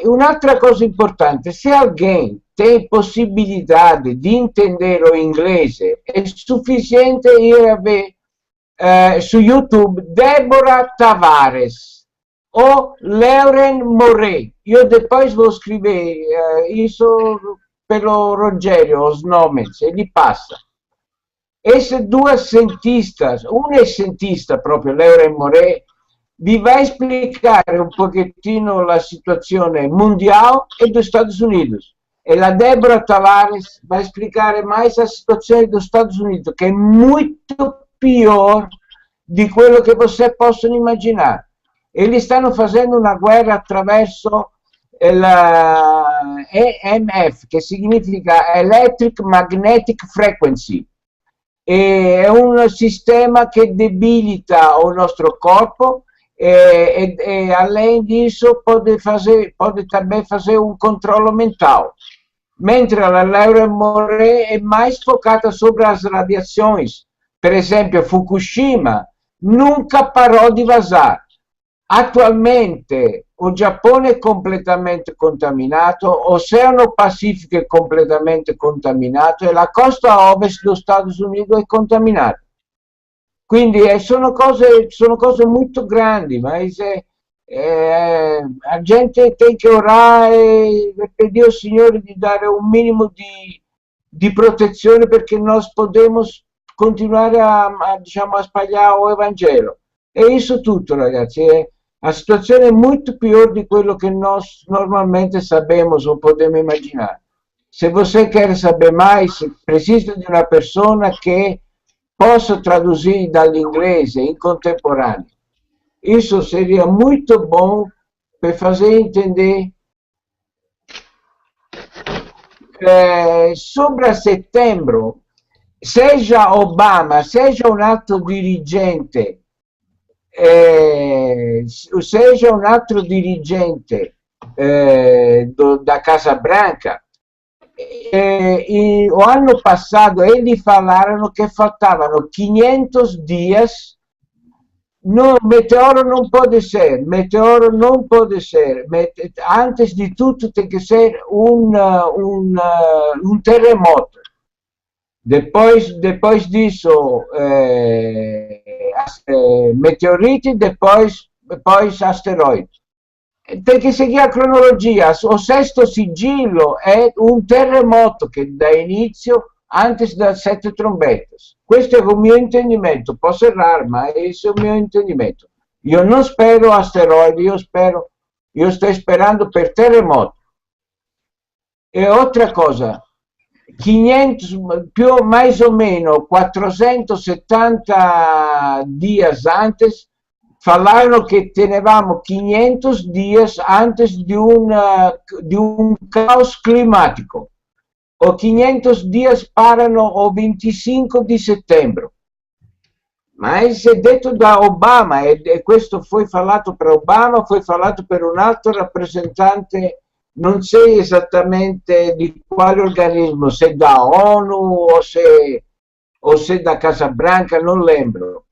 un'altra cosa importante, se alguém tem possibilidade di intendere o inglese, è sufficiente ir a ver su YouTube Deborah Tavares o Lauren Moret. Io depois vou escrever isso pelo Rogério, os nomes, e gli passa. Esse duas cientistas, una è cientista proprio, Lauren Moret, vi vai spiegare un pochettino la situazione mondiale e dos Estados Unidos. E la Deborah Tavares vai spiegare mais a situazione dos Estados Unidos, che è molto pior di quello che você possono immaginare. Eles stanno facendo una guerra attraverso la EMF, che significa Electric Magnetic Frequency. È un sistema che debilita il nostro corpo e além disso pode também fazer um controllo mentale. Mentre la Lauren Moret è mais focata sobre as radiações. Per esempio, Fukushima nunca parò di vazar. Attualmente il Giappone è completamente contaminato, l'Oceano Pacifico è completamente contaminato e la costa ovest degli Stati Uniti è contaminata. Quindi sono cose molto grandi, ma la gente tem che orare e pedire al Signore di dare un minimo di protezione perché noi possiamo continuare diciamo, a sbagliare l'Evangelo. E isso tutto, ragazzi. La situazione è molto più di quello che noi normalmente sappiamo o possiamo immaginare. Se você quer saber mais, precisa di una persona che possa tradurre dall'inglese in contemporaneo. Isso seria muito bom per fazer entender sobre setembro, seja Obama, seja un altro dirigente, da Casa Branca, l'anno passato eles falarono che faltavano 500 dias. No, meteoro non può essere, antes di tutto tem que ser un terremoto. Depois disso, meteoriti, poi asteroidi. Tem che seguire la cronologia. Il sesto sigillo è un terremoto che dà inizio antes das sette trombette. Questo è il mio intendimento, posso errare, ma questo è il mio intendimento. Io non spero asteroidi, io sto sperando per terremoto. E altra cosa, 500, più mais o meno 470 dias antes, falarono che tenevamo 500 dias antes di un caos climatico. O 500 dias parano il 25 di settembre. Ma è detto da Obama, e questo fu parlato per Obama, fu parlato per un altro rappresentante, non so esattamente di quale organismo, se da ONU o se da Casa Branca, non lembro.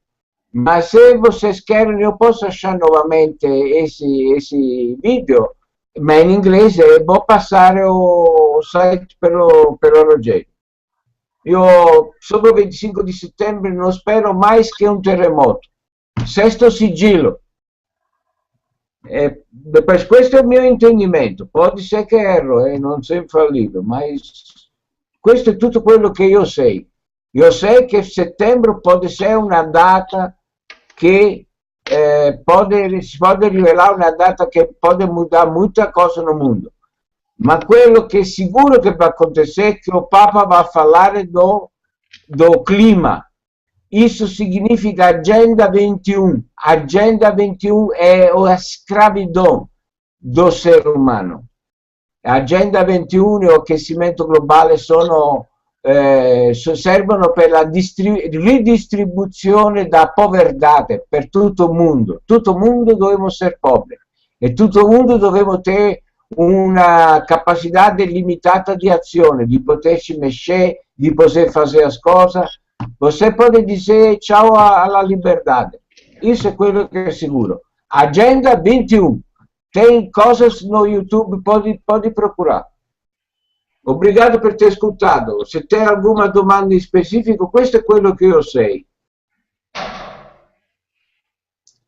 Mas se vocês querem, eu posso achar novamente esse vídeo, mas em inglês, vou passar o site pelo Rogério. Eu, sobre o 25 de setembro, não espero mais que um terremoto. Sexto sigilo. Depois, questo è il mio intendimento. Pode ser che erro, non sono infallibile, ma questo è tutto quello che io sei. Io sei che settembre pode ser una data che si pode rivelare una data che pode mudare muita cosa no mundo. Ma quello che è sicuro che va acontecer è che o Papa va a parlare do clima. Isso significa Agenda 21. Agenda 21 è a escravidão do ser umano. Agenda 21 e o aquecimento globale servono per la ridistribuzione da povertà per tutto il mondo. Tutto il mondo dobbiamo essere poveri e tutto il mondo dobbiamo ter una capacità limitata di azione, di poterci mexer, di poter fare as cose. Você pode dizer tchau alla liberdade. Isso é quello che è sicuro. Agenda 21. Tem coisas no YouTube, pode procurar. Obrigado per ter ascoltato. Se tem alguma domanda specifica, questo è quello che io sei.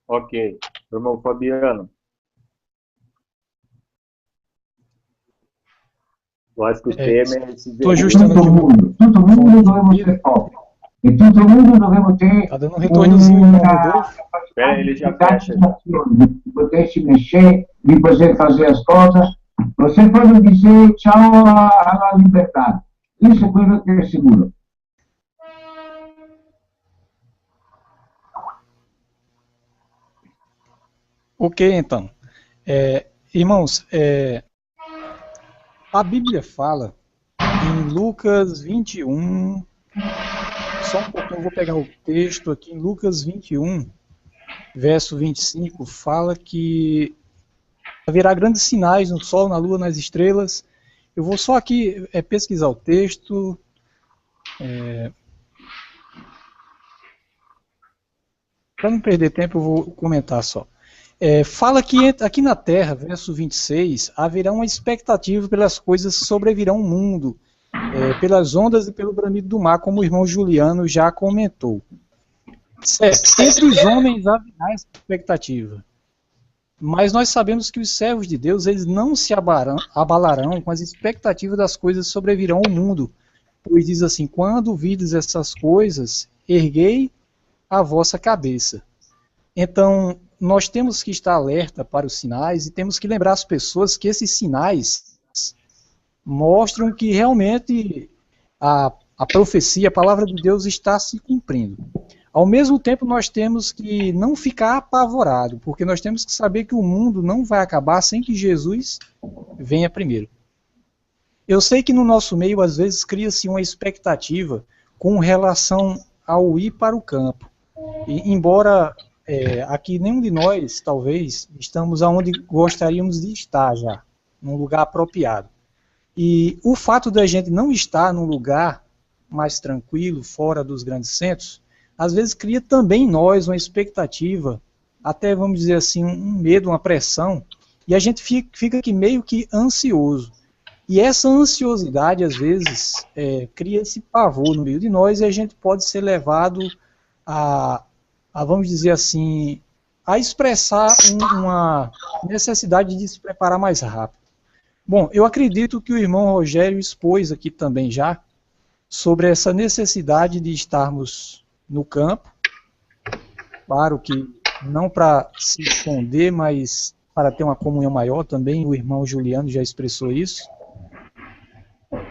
Ok. Irmão Fabiano. Eu acho que o tema é esse. Estou ajustando aqui. Tutto il mondo dobbiamo essere poveri. E tutto il mondo dobbiamo ter. Tá dando um retornozinho no Rodolfo. Espera, ele já fecha. De poder se mexer, de poder fazer as coisas. Você pode dizer tchau alla liberdade. Isso é quello che è sicuro. Ok, então. Irmãos, a Bíblia fala em Lucas 21, só um pouquinho, eu vou pegar o texto aqui, em Lucas 21, verso 25, fala que haverá grandes sinais no sol, na lua, nas estrelas. Eu vou só aqui pesquisar o texto. Para não perder tempo, eu vou comentar só. Fala que aqui na Terra, verso 26, haverá uma expectativa pelas coisas que sobrevirão ao mundo, pelas ondas e pelo bramido do mar, como o irmão Juliano já comentou. Entre os homens haverá essa expectativa. Mas nós sabemos que os servos de Deus, eles não se abalarão com as expectativas das coisas que sobrevirão ao mundo. Pois diz assim, quando vides essas coisas, erguei a vossa cabeça. Então, nós temos que estar alerta para os sinais e temos que lembrar as pessoas que esses sinais mostram que realmente a profecia, a palavra de Deus está se cumprindo. Ao mesmo tempo, nós temos que não ficar apavorado, porque nós temos que saber que o mundo não vai acabar sem que Jesus venha primeiro. Eu sei que no nosso meio, às vezes, cria-se uma expectativa com relação ao ir para o campo. E, embora aqui nenhum de nós, talvez, estamos onde gostaríamos de estar já, num lugar apropriado. E o fato da gente não estar num lugar mais tranquilo, fora dos grandes centros, às vezes cria também em nós uma expectativa, até vamos dizer assim, um medo, uma pressão, e a gente fica aqui meio que ansioso. E essa ansiosidade, às vezes, cria esse pavor no meio de nós e a gente pode ser levado a vamos dizer assim, a expressar uma necessidade de se preparar mais rápido. Bom, eu acredito que o irmão Rogério expôs aqui também já sobre essa necessidade de estarmos no campo, claro que não para se esconder, mas para ter uma comunhão maior também, o irmão Juliano já expressou isso.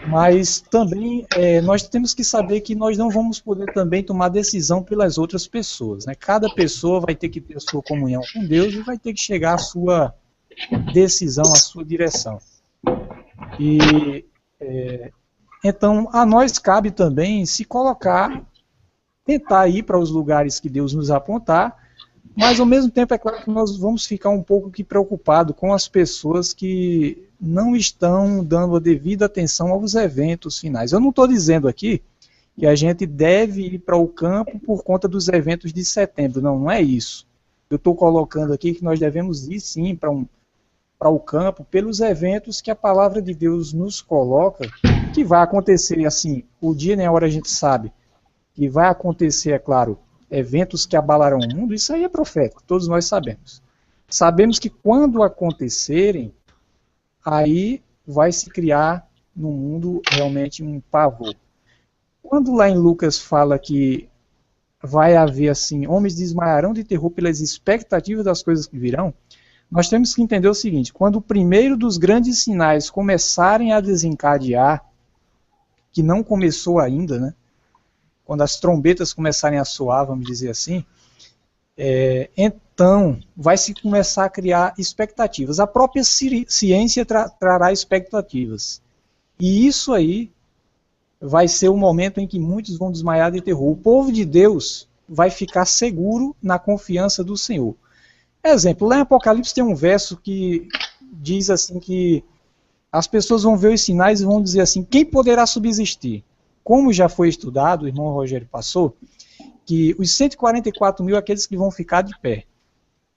Mas também nós temos que saber que nós não vamos poder também tomar decisão pelas outras pessoas, né? Cada pessoa vai ter que ter a sua comunhão com Deus e vai ter que chegar à sua decisão, à sua direção. E então a nós cabe também se colocar, tentar ir para os lugares que Deus nos apontar, mas ao mesmo tempo é claro que nós vamos ficar um pouco preocupados com as pessoas que não estão dando a devida atenção aos eventos finais. Eu não estou dizendo aqui, que a gente deve ir para o campo por conta dos eventos de setembro. Não, não é isso. Eu estou colocando aqui que nós devemos ir sim para o campo pelos eventos que a palavra de Deus nos coloca, que vai acontecer assim, o dia nem a hora a gente sabe, que vai acontecer, é claro, eventos que abalarão o mundo, isso aí é profético, todos nós sabemos. Sabemos que quando acontecerem, aí vai se criar no mundo realmente um pavor. Quando lá em Lucas fala que vai haver assim, homens desmaiarão de terror pelas expectativas das coisas que virão, nós temos que entender o seguinte: quando o primeiro dos grandes sinais começarem a desencadear, que não começou ainda, né? Quando as trombetas começarem a soar, vamos dizer assim, então vai se começar a criar expectativas. A própria ciência trará expectativas. E isso aí vai ser o momento em que muitos vão desmaiar de terror. O povo de Deus vai ficar seguro na confiança do Senhor. Exemplo, lá em Apocalipse tem um verso que diz assim que as pessoas vão ver os sinais e vão dizer assim: quem poderá subsistir? Como já foi estudado, o irmão Rogério passou, que os 144 mil aqueles que vão ficar de pé.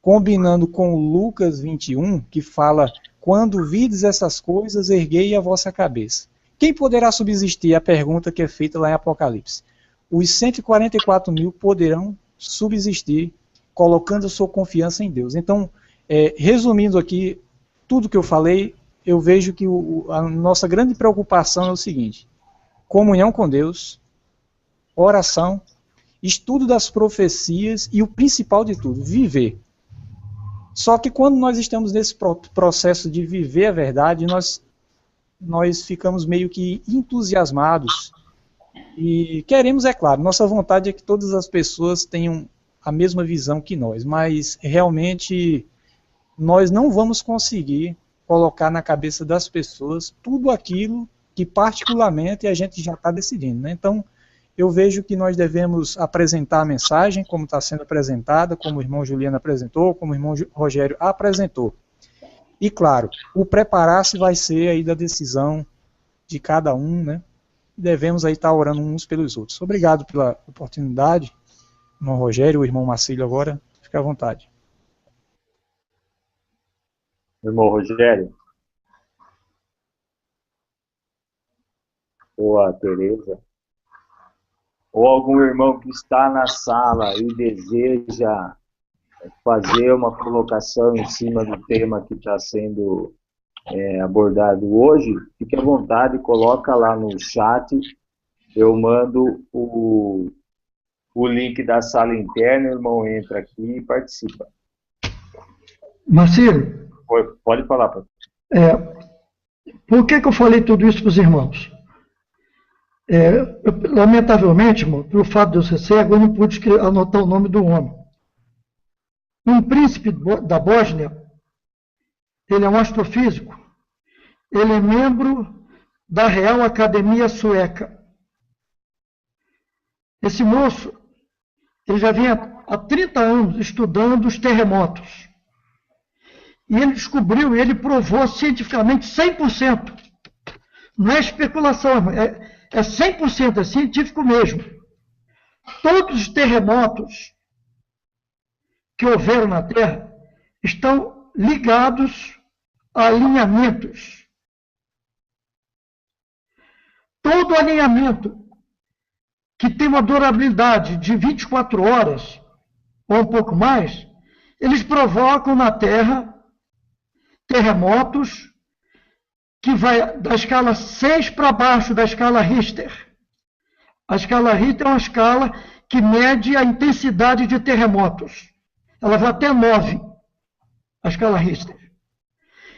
Combinando com Lucas 21, que fala: quando vides essas coisas, erguei a vossa cabeça. Quem poderá subsistir? A pergunta que é feita lá em Apocalipse. Os 144 mil poderão subsistir, colocando a sua confiança em Deus. Então, resumindo aqui tudo que eu falei, eu vejo que a nossa grande preocupação é o seguinte: comunhão com Deus, oração, estudo das profecias e o principal de tudo, viver. Só que quando nós estamos nesse processo de viver a verdade, nós ficamos meio que entusiasmados e queremos, é claro, nossa vontade é que todas as pessoas tenham a mesma visão que nós, mas realmente nós não vamos conseguir colocar na cabeça das pessoas tudo aquilo que particularmente a gente já está decidindo, né? Então, eu vejo que nós devemos apresentar a mensagem como está sendo apresentada, como o irmão Juliano apresentou, como o irmão Rogério apresentou. E, claro, o preparar-se vai ser aí da decisão de cada um, né? Devemos aí estar orando uns pelos outros. Obrigado pela oportunidade, irmão Rogério, o irmão Marcílio agora, fique à vontade. Irmão Rogério. Ou a Tereza. Ou algum irmão que está na sala e deseja fazer uma colocação em cima do tema que está sendo abordado hoje, fique à vontade, coloca lá no chat, eu mando o link da sala interna, o irmão entra aqui e participa. Marcílio, pode falar, pastor. Por que eu falei tudo isso para os irmãos? Lamentavelmente, irmão, pelo fato de eu ser cego, eu não pude anotar o nome do homem. Um príncipe da Bósnia, ele é um astrofísico, ele é membro da Real Academia Sueca. Esse moço, ele já vinha há 30 anos estudando os terremotos. E ele descobriu, ele provou cientificamente 100%. Não é especulação, é 100%, é científico mesmo. Todos os terremotos que houveram na Terra estão ligados a alinhamentos. Todo alinhamento que tem uma durabilidade de 24 horas, ou um pouco mais, eles provocam na Terra terremotos que vai da escala 6 para baixo da escala Richter. A escala Richter é uma escala que mede a intensidade de terremotos. Ela vai até 9, a escala Richter.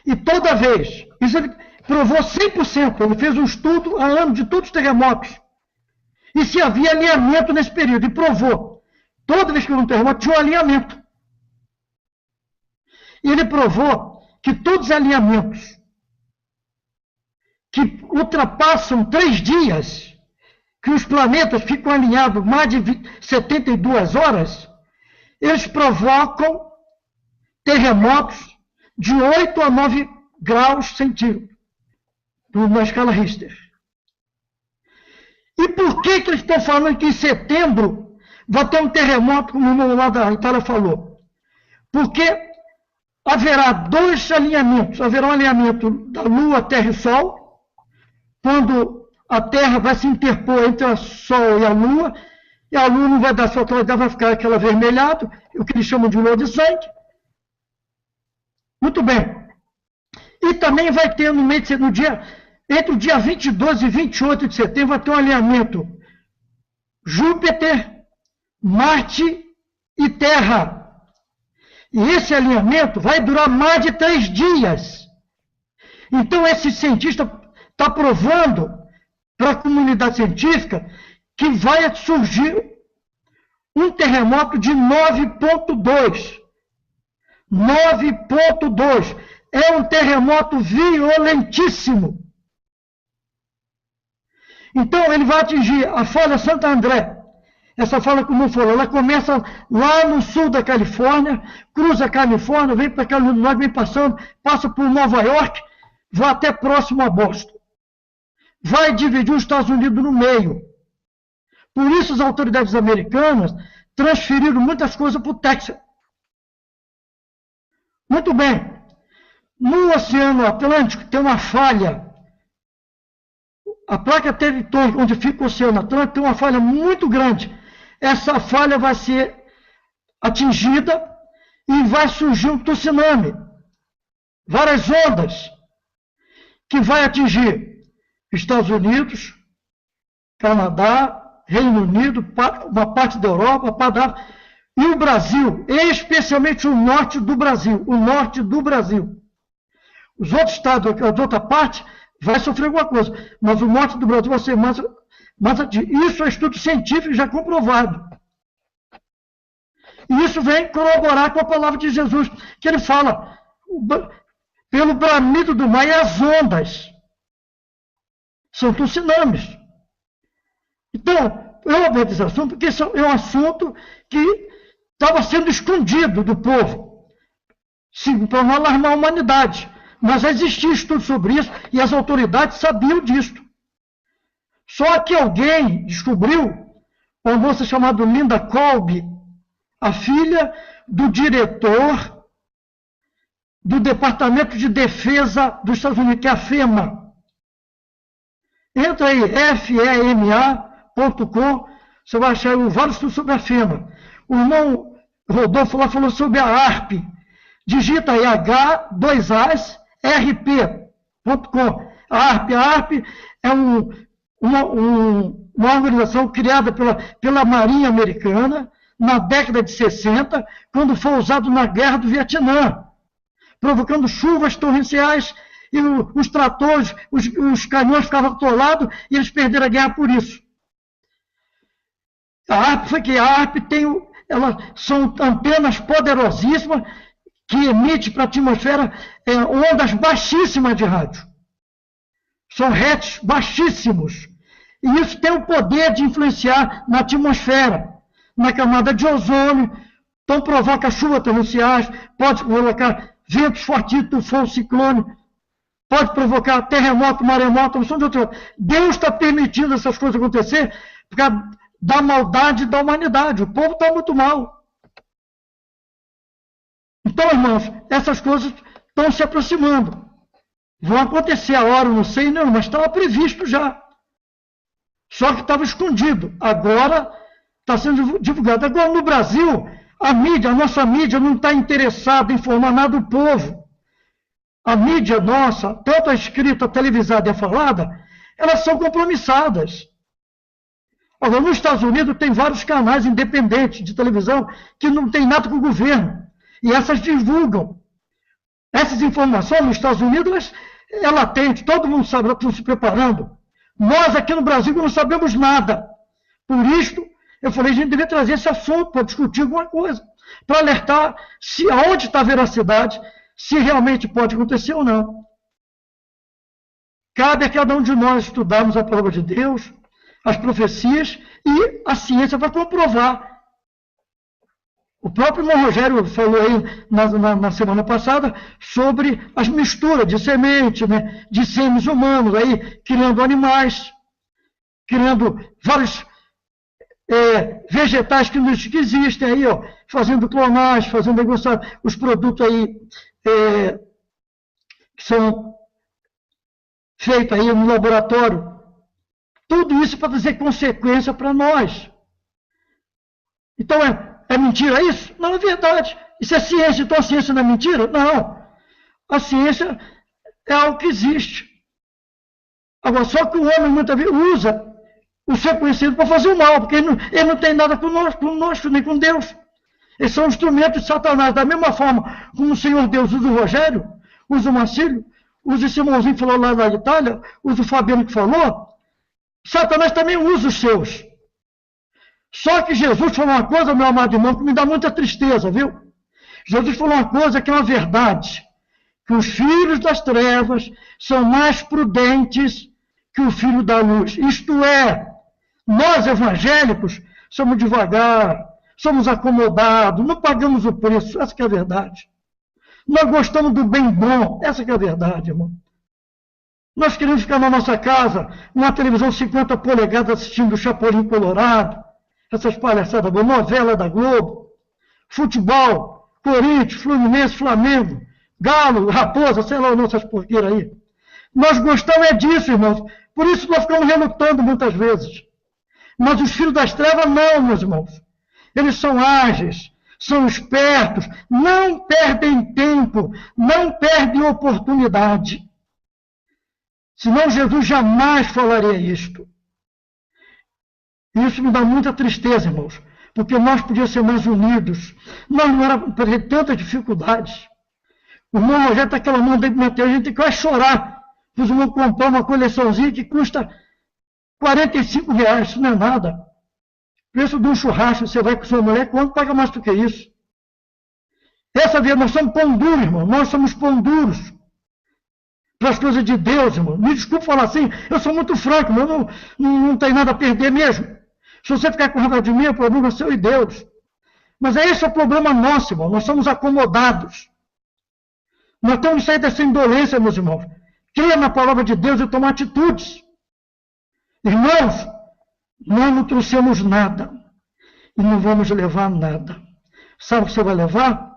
E toda vez, isso ele provou 100%, ele fez um estudo há anos de todos os terremotos. E se havia alinhamento nesse período, e provou. Toda vez que houve um terremoto, tinha um alinhamento. E ele provou que todos os alinhamentos que ultrapassam 3 dias, que os planetas ficam alinhados mais de 72 horas, eles provocam terremotos de 8 a 9 graus centígrados na escala Richter. E por que eles estão falando que em setembro vai ter um terremoto, como o irmão lá da Itália falou? Porque haverá dois alinhamentos. Haverá um alinhamento da Lua, Terra e Sol, quando a Terra vai se interpor entre o Sol e a Lua não vai dar sua claridade, vai ficar aquele avermelhado, o que eles chamam de lua de sangue. Muito bem. E também vai ter entre o dia 22 e 28 de setembro, vai ter um alinhamento Júpiter, Marte e Terra. E esse alinhamento vai durar mais de 3 dias. Então, esse cientista está provando para a comunidade científica que vai surgir um terremoto de 9,2. 9,2. É um terremoto violentíssimo. Então, ele vai atingir a falha Santo André. Essa falha, como eu falei, ela começa lá no sul da Califórnia, cruza a Califórnia, vem para Carolina do Norte, vem passando, passa por Nova York, vai até próximo a Boston. Vai dividir os Estados Unidos no meio. Por isso, as autoridades americanas transferiram muitas coisas para o Texas. Muito bem. No Oceano Atlântico tem uma falha. A placa tectônica, onde fica o Oceano Atlântico, tem uma falha muito grande. Essa falha vai ser atingida e vai surgir um tsunami. Várias ondas que vai atingir Estados Unidos, Canadá, Reino Unido, uma parte da Europa, e o Brasil, especialmente o norte do Brasil. Os outros estados, a outra parte, vai sofrer alguma coisa, mas o norte do Brasil vai ser mais isso é estudo científico já comprovado. E isso vem corroborar com a palavra de Jesus, que ele fala, pelo bramido do mar e as ondas. São tsunamis. Então, eu abordei esse assunto porque esse é um assunto que estava sendo escondido do povo, para não alarmar a humanidade. Mas existia estudo sobre isso e as autoridades sabiam disso. Só que alguém descobriu, uma moça chamada Linda Kolbe, a filha do diretor do Departamento de Defesa dos Estados Unidos, que é a FEMA. Entra aí, fema.com, você vai achar vários estudos sobre a FEMA. O irmão Rodolfo lá falou sobre a ARP. Digita aí H2ASRP.com. A ARP é uma organização criada pela Marinha Americana na década de 60, quando foi usado na Guerra do Vietnã, provocando chuvas torrenciais e os tratores, os canhões ficavam atolados e eles perderam a guerra por isso. A ARP foi que a ARP elas são antenas poderosíssimas que emitem para a atmosfera ondas baixíssimas de rádio. São hertz baixíssimos. E isso tem o poder de influenciar na atmosfera, na camada de ozônio, então provoca chuvas torrenciais, pode provocar ventos fortíssimos, tufão, ciclone, pode provocar terremoto, maremoto, de outro. Deus está permitindo essas coisas acontecer por causa da maldade da humanidade. O povo está muito mal. Então, irmãos, essas coisas estão se aproximando. Vão acontecer a hora, não sei não, mas estava previsto já. Só que estava escondido. Agora está sendo divulgado. Agora, no Brasil, a nossa mídia não está interessada em informar nada do povo. A mídia nossa, tanto a escrita, a televisada e a falada, elas são compromissadas. Agora, nos Estados Unidos, tem vários canais independentes de televisão que não tem nada com o governo. E essas divulgam. Essas informações nos Estados Unidos, é latente, todo mundo sabe, elas estão se preparando. Nós aqui no Brasil não sabemos nada. Por isso, eu falei, a gente deveria trazer esse assunto para discutir alguma coisa, para alertar aonde está a veracidade, se realmente pode acontecer ou não. Cabe a cada um de nós estudarmos a palavra de Deus, as profecias, e a ciência vai comprovar. O próprio irmão Rogério falou aí na semana passada sobre as misturas de semente, né, de sêmenes humanos, aí, criando animais. criando vários vegetais que existem aí, ó, fazendo clonagem, fazendo os produtos aí que são feitos aí no laboratório. Tudo isso para trazer consequência para nós. Então, é mentira isso? Não, é verdade. Isso é ciência, então a ciência não é mentira? Não. A ciência é algo que existe. Agora, só que o homem muitas vezes usa o ser conhecido para fazer o mal, porque ele não tem nada conosco, nem com Deus. Eles são instrumentos de Satanás. Da mesma forma como o Senhor Deus usa o Rogério, usa o Marcílio, usa esse irmãozinho que falou lá da Itália, usa o Fabiano que falou, Satanás também usa os seus. Só que Jesus falou uma coisa, meu amado irmão, que me dá muita tristeza, viu? Jesus falou uma coisa que é uma verdade, que os filhos das trevas são mais prudentes que o filho da luz. Isto é, nós evangélicos somos devagar, somos acomodados, não pagamos o preço, essa que é a verdade. Nós gostamos do bem bom, essa que é a verdade, irmão. Nós queremos ficar na nossa casa, numa televisão 50 polegadas assistindo o Chapolin Colorado, essas palhaçadas, novela da Globo, futebol, Corinthians, Fluminense, Flamengo, Galo, Raposa, sei lá, essas porqueiras aí. Nós gostamos disso, irmãos. Por isso nós ficamos relutando muitas vezes. Mas os filhos das trevas não, meus irmãos. Eles são ágeis, são espertos, não perdem tempo, não perdem oportunidade. Senão Jesus jamais falaria isto. Isso me dá muita tristeza, irmãos, porque nós podíamos ser mais unidos. Nós não éramos para ter tantas dificuldades. O irmão Rogério está aquela mão dentro do Mateus, a gente vai chorar. Os irmãos comprar uma coleçãozinha que custa R$45, isso não é nada. O preço de um churrasco, você vai com sua mulher, quanto paga mais do que isso? Essa vez nós somos pão duro, irmão, nós somos pão duros para as coisas de Deus, irmão. Me desculpe falar assim, eu sou muito franco, mas não tem nada a perder mesmo. Se você ficar com raiva de mim, o problema é seu e Deus. Mas esse é o problema nosso, irmão, nós somos acomodados. Nós temos que sair dessa indolência, meus irmãos. Crer na palavra de Deus e tomar atitudes. Irmãos, nós não trouxemos nada e não vamos levar nada. Sabe o que você vai levar?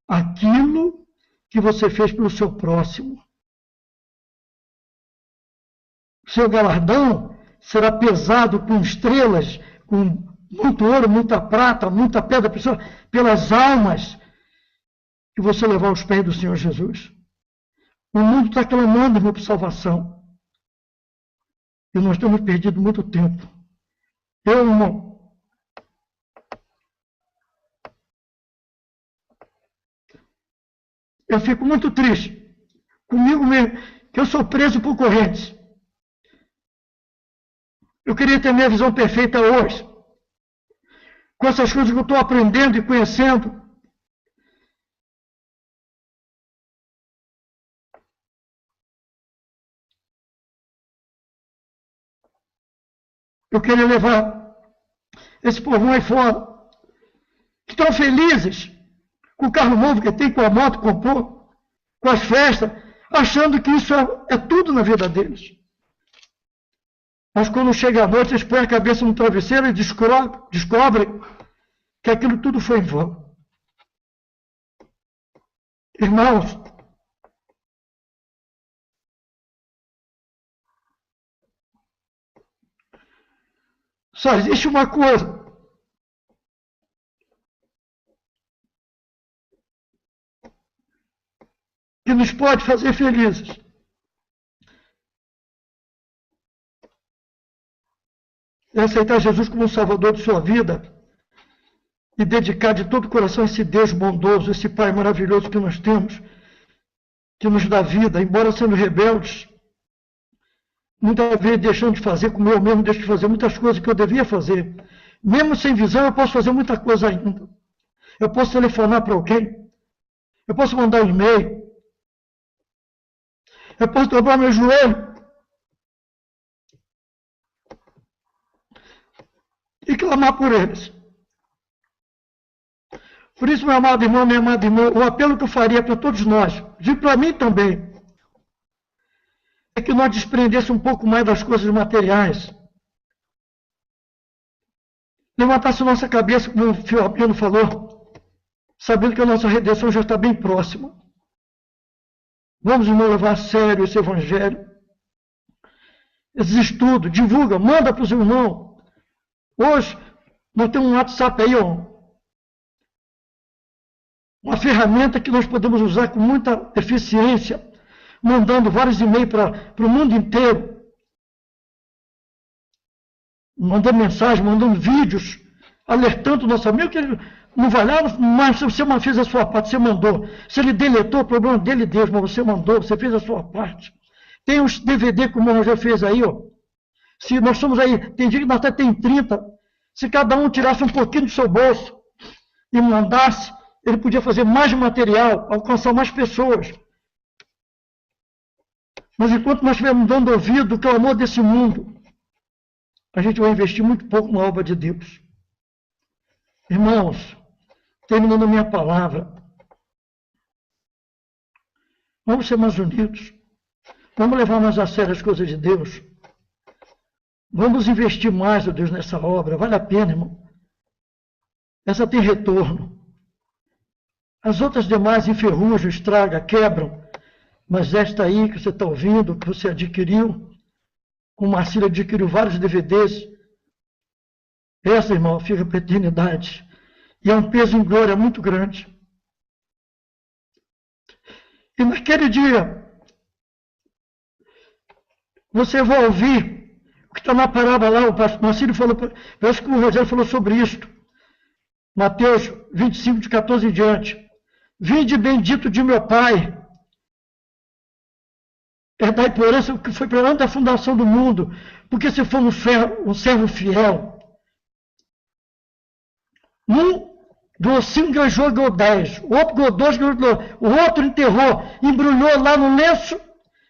Aquilo que você fez pelo seu próximo. O seu galardão será pesado com estrelas, com muito ouro, muita prata, muita pedra, pelas almas que você levar aos pés do Senhor Jesus. O mundo está clamando, irmão, por salvação. E nós temos perdido muito tempo. Irmão, eu fico muito triste comigo mesmo, que eu sou preso por correntes. Eu queria ter minha visão perfeita hoje, com essas coisas que eu estou aprendendo e conhecendo. Eu queria levar esse povão aí fora, que estão felizes com o carro novo que tem, com a moto que comprou, com as festas, achando que isso é tudo na vida deles. Mas quando chega a noite, eles põem a cabeça no travesseiro e descobrem que aquilo tudo foi em vão. Irmãos, só existe uma coisa. Que nos pode fazer felizes. É aceitar Jesus como um salvador de sua vida e dedicar de todo o coração a esse Deus bondoso, esse Pai maravilhoso que nós temos, que nos dá vida, embora sendo rebeldes, muitas vezes deixando de fazer, como eu mesmo deixo de fazer muitas coisas que eu devia fazer. Mesmo sem visão, eu posso fazer muita coisa ainda. Eu posso telefonar para alguém, eu posso mandar um e-mail, eu posso dobrar meu joelho e clamar por eles. Por isso, meu amado irmão, minha amada irmã, o apelo que eu faria para todos nós, e para mim também, é que nós desprendêssemos um pouco mais das coisas materiais levantasse nossa cabeça, como o Fio Apino falou, sabendo que a nossa redenção já está bem próxima. Vamos, irmão, levar a sério esse evangelho. Esses estudos, divulga, manda para os irmãos. Hoje, nós temos um WhatsApp aí, ó, uma ferramenta que nós podemos usar com muita eficiência, mandando vários e-mails para o mundo inteiro. Mandando mensagem, mandando vídeos, alertando o nosso amigo que ele não vai lá, mas você fez a sua parte, você mandou. Se ele deletou, o problema dele e Deus, mas você mandou, você fez a sua parte. Tem os DVD que o irmão já fez aí, ó. Se nós somos aí, tem dia que nós até tem 30, se cada um tirasse um pouquinho do seu bolso e mandasse, ele podia fazer mais material, alcançar mais pessoas. Mas enquanto nós estivermos dando ouvido ao clamor desse mundo, a gente vai investir muito pouco na obra de Deus. Irmãos, terminando a minha palavra, vamos ser mais unidos. Vamos levar mais a sério as coisas de Deus. Vamos investir mais, ó Deus, nessa obra. Vale a pena, irmão. Essa tem retorno. As outras demais enferrujam, estragam, quebram. Mas esta aí que você está ouvindo, que você adquiriu, o Marcílio adquiriu vários DVDs. Essa, irmão, fica para a eternidade. E é um peso em glória muito grande. E naquele dia, você vai ouvir o que está na parábola lá, o pastor Marcílio falou, parece que o Rogério falou sobre isso. Mateus 25, de 14 em diante. Vinde bendito de meu Pai. Herdai por herança que foi para antes da fundação do mundo, porque se for um servo fiel, um ganhou 5, ganhou 10, o outro ganhou 2, ganhou 2, o outro enterrou, embrulhou lá no lenço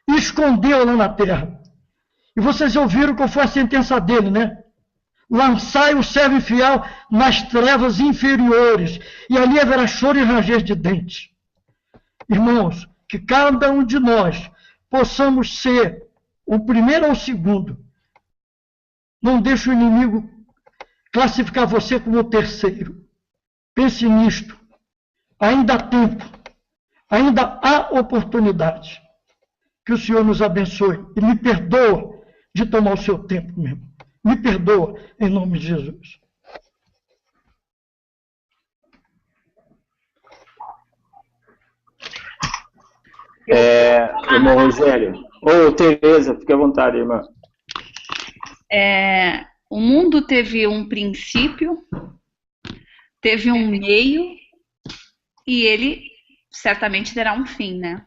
e escondeu lá na terra. E vocês ouviram qual foi a sentença dele, né? Lançai o servo infiel nas trevas inferiores, e ali haverá choro e ranger de dentes. Irmãos, que cada um de nós possamos ser o primeiro ou o segundo. Não deixe o inimigo classificar você como o terceiro. Pense nisto. Ainda há tempo. Ainda há oportunidade. Que o Senhor nos abençoe. E me perdoa de tomar o seu tempo mesmo. Me perdoa em nome de Jesus. Irmão Rogério. Ô, Tereza, fique à vontade, irmã. O mundo teve um princípio, teve um meio, e ele certamente terá um fim, né?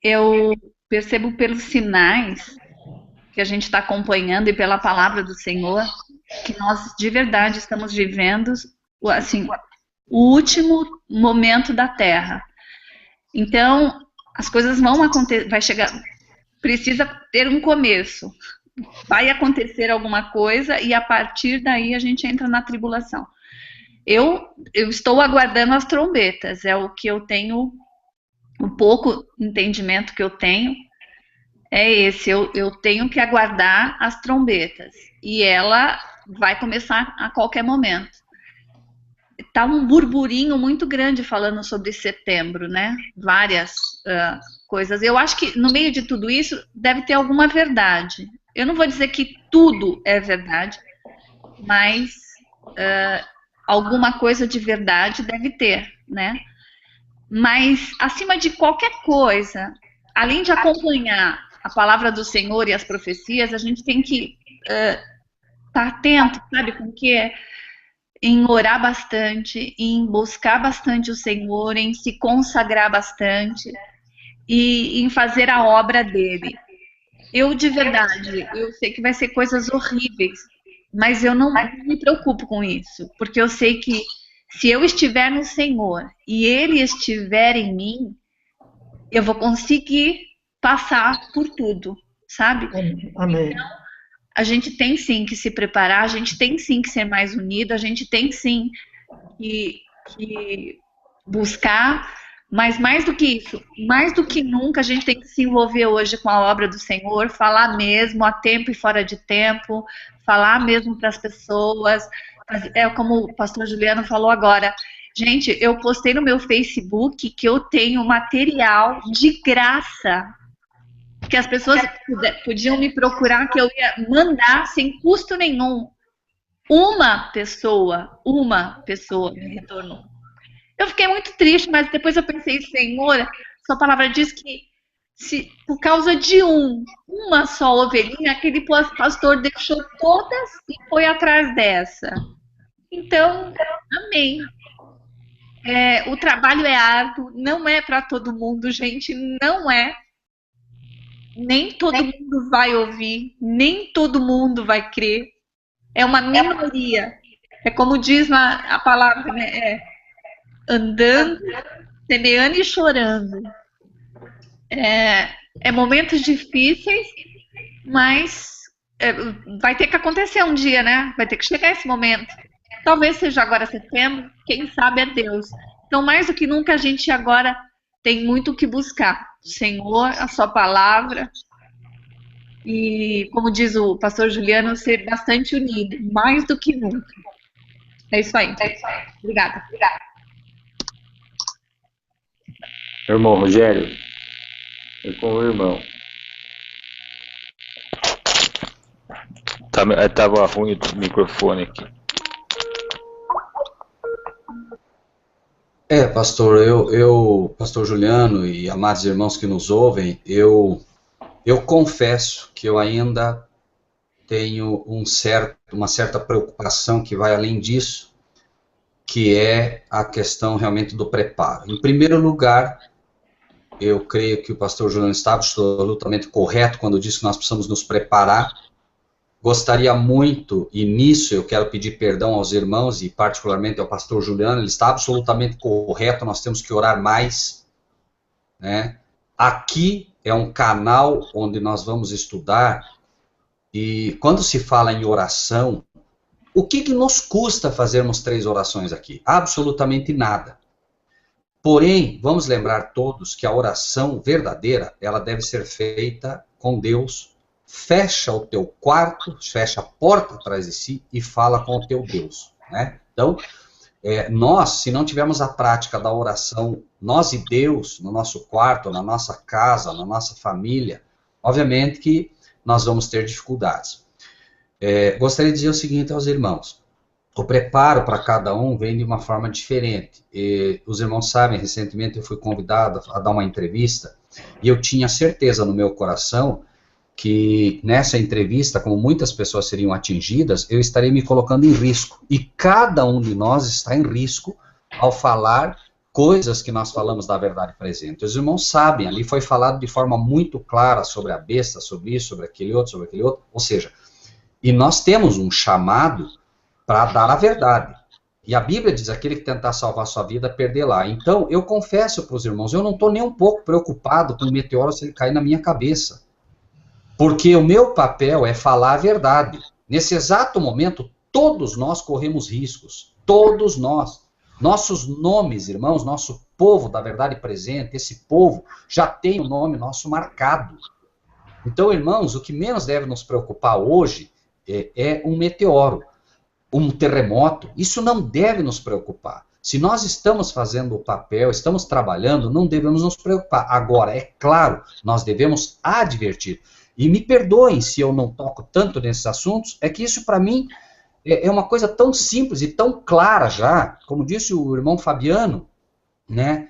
Eu percebo pelos sinais que a gente está acompanhando e pela palavra do Senhor, que nós de verdade estamos vivendo, assim, o último momento da Terra. Então, as coisas vão acontecer, vai chegar, precisa ter um começo. Vai acontecer alguma coisa e a partir daí a gente entra na tribulação. Eu estou aguardando as trombetas, é o que eu tenho, o pouco entendimento que eu tenho, é esse, eu tenho que aguardar as trombetas, e ela vai começar a qualquer momento. Está um burburinho muito grande falando sobre setembro, né? Várias coisas. Eu acho que no meio de tudo isso deve ter alguma verdade. Eu não vou dizer que tudo é verdade, mas alguma coisa de verdade deve ter, né? Mas, acima de qualquer coisa, além de acompanhar a palavra do Senhor e as profecias, a gente tem que estar atento, sabe, com o que é? Em orar bastante, em buscar bastante o Senhor, em se consagrar bastante e em fazer a obra dele. Eu, de verdade, eu sei que vai ser coisas horríveis, mas eu não me preocupo com isso, porque eu sei que se eu estiver no Senhor e Ele estiver em mim, eu vou conseguir passar por tudo, sabe? Amém. Então, a gente tem sim que se preparar, a gente tem sim que ser mais unido, a gente tem sim que buscar, Mas mais do que isso, mais do que nunca, a gente tem que se envolver hoje com a obra do Senhor, falar mesmo a tempo e fora de tempo, falar mesmo para as pessoas. É como o pastor Juliano falou agora. Gente, eu postei no meu Facebook que eu tenho material de graça, que as pessoas podiam me procurar, que eu ia mandar sem custo nenhum. Uma pessoa me retornou. Eu fiquei muito triste, mas depois eu pensei, Senhor, sua palavra diz que se por causa de uma só ovelhinha, aquele pastor deixou todas e foi atrás dessa. Então, amém. O trabalho é árduo, não é para todo mundo, gente, não é. Nem todo mundo vai ouvir, nem todo mundo vai crer. É uma minoria. É como diz a palavra, né? Andando, semeando e chorando. É momentos difíceis, mas vai ter que acontecer um dia, né? Vai ter que chegar esse momento. Talvez seja agora setembro, quem sabe é Deus. Então, mais do que nunca, a gente agora tem muito o que buscar. O Senhor, a sua palavra. E, como diz o pastor Juliano, ser bastante unido, mais do que nunca. É isso aí. Obrigada. Irmão Rogério, eu com o irmão. Tava ruim o microfone aqui. Pastor, pastor Juliano e amados irmãos que nos ouvem, eu confesso que eu ainda tenho uma certa preocupação que vai além disso, que é a questão realmente do preparo. Em primeiro lugar, eu creio que o pastor Juliano estava absolutamente correto quando disse que nós precisamos nos preparar. Gostaria muito, e nisso eu quero pedir perdão aos irmãos, e particularmente ao pastor Juliano, ele está absolutamente correto, nós temos que orar mais, né? Aqui é um canal onde nós vamos estudar, e quando se fala em oração, o que nos custa fazermos 3 orações aqui? Absolutamente nada. Porém, vamos lembrar todos que a oração verdadeira, ela deve ser feita com Deus. Fecha o teu quarto, fecha a porta atrás de si e fala com o teu Deus, né? Então, nós, se não tivermos a prática da oração, nós e Deus, no nosso quarto, na nossa casa, na nossa família, obviamente que nós vamos ter dificuldades. Gostaria de dizer o seguinte aos irmãos: o preparo para cada um vem de uma forma diferente. Os irmãos sabem, recentemente eu fui convidado a dar uma entrevista, e eu tinha certeza no meu coração que nessa entrevista, como muitas pessoas seriam atingidas, eu estaria me colocando em risco. E cada um de nós está em risco ao falar coisas que nós falamos da verdade presente. Os irmãos sabem, ali foi falado de forma muito clara sobre a besta, sobre isso, sobre aquele outro, ou seja, e nós temos um chamado para dar a verdade. E a Bíblia diz, aquele que tentar salvar sua vida, perderá. Então, eu confesso para os irmãos, eu não estou nem um pouco preocupado com o meteoro se ele cair na minha cabeça. Porque o meu papel é falar a verdade. Nesse exato momento, todos nós corremos riscos. Todos nós. Nossos nomes, irmãos, nosso povo da verdade presente, esse povo já tem o nome nosso marcado. Então, irmãos, o que menos deve nos preocupar hoje é um meteoro, um terremoto. Isso não deve nos preocupar. Se nós estamos fazendo o papel, estamos trabalhando, não devemos nos preocupar. Agora, é claro, nós devemos advertir. E me perdoem se eu não toco tanto nesses assuntos, é que isso para mim é uma coisa tão simples e tão clara já, como disse o irmão Fabiano, né?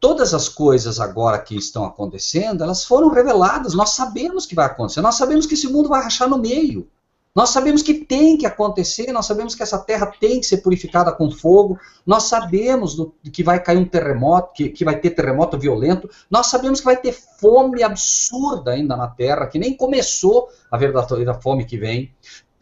Todas as coisas agora que estão acontecendo, elas foram reveladas, nós sabemos que vai acontecer, nós sabemos que esse mundo vai rachar no meio, nós sabemos que tem que acontecer, nós sabemos que essa terra tem que ser purificada com fogo, nós sabemos que vai cair um terremoto, que vai ter terremoto violento, nós sabemos que vai ter fome absurda ainda na terra, que nem começou a verdadeira fome que vem,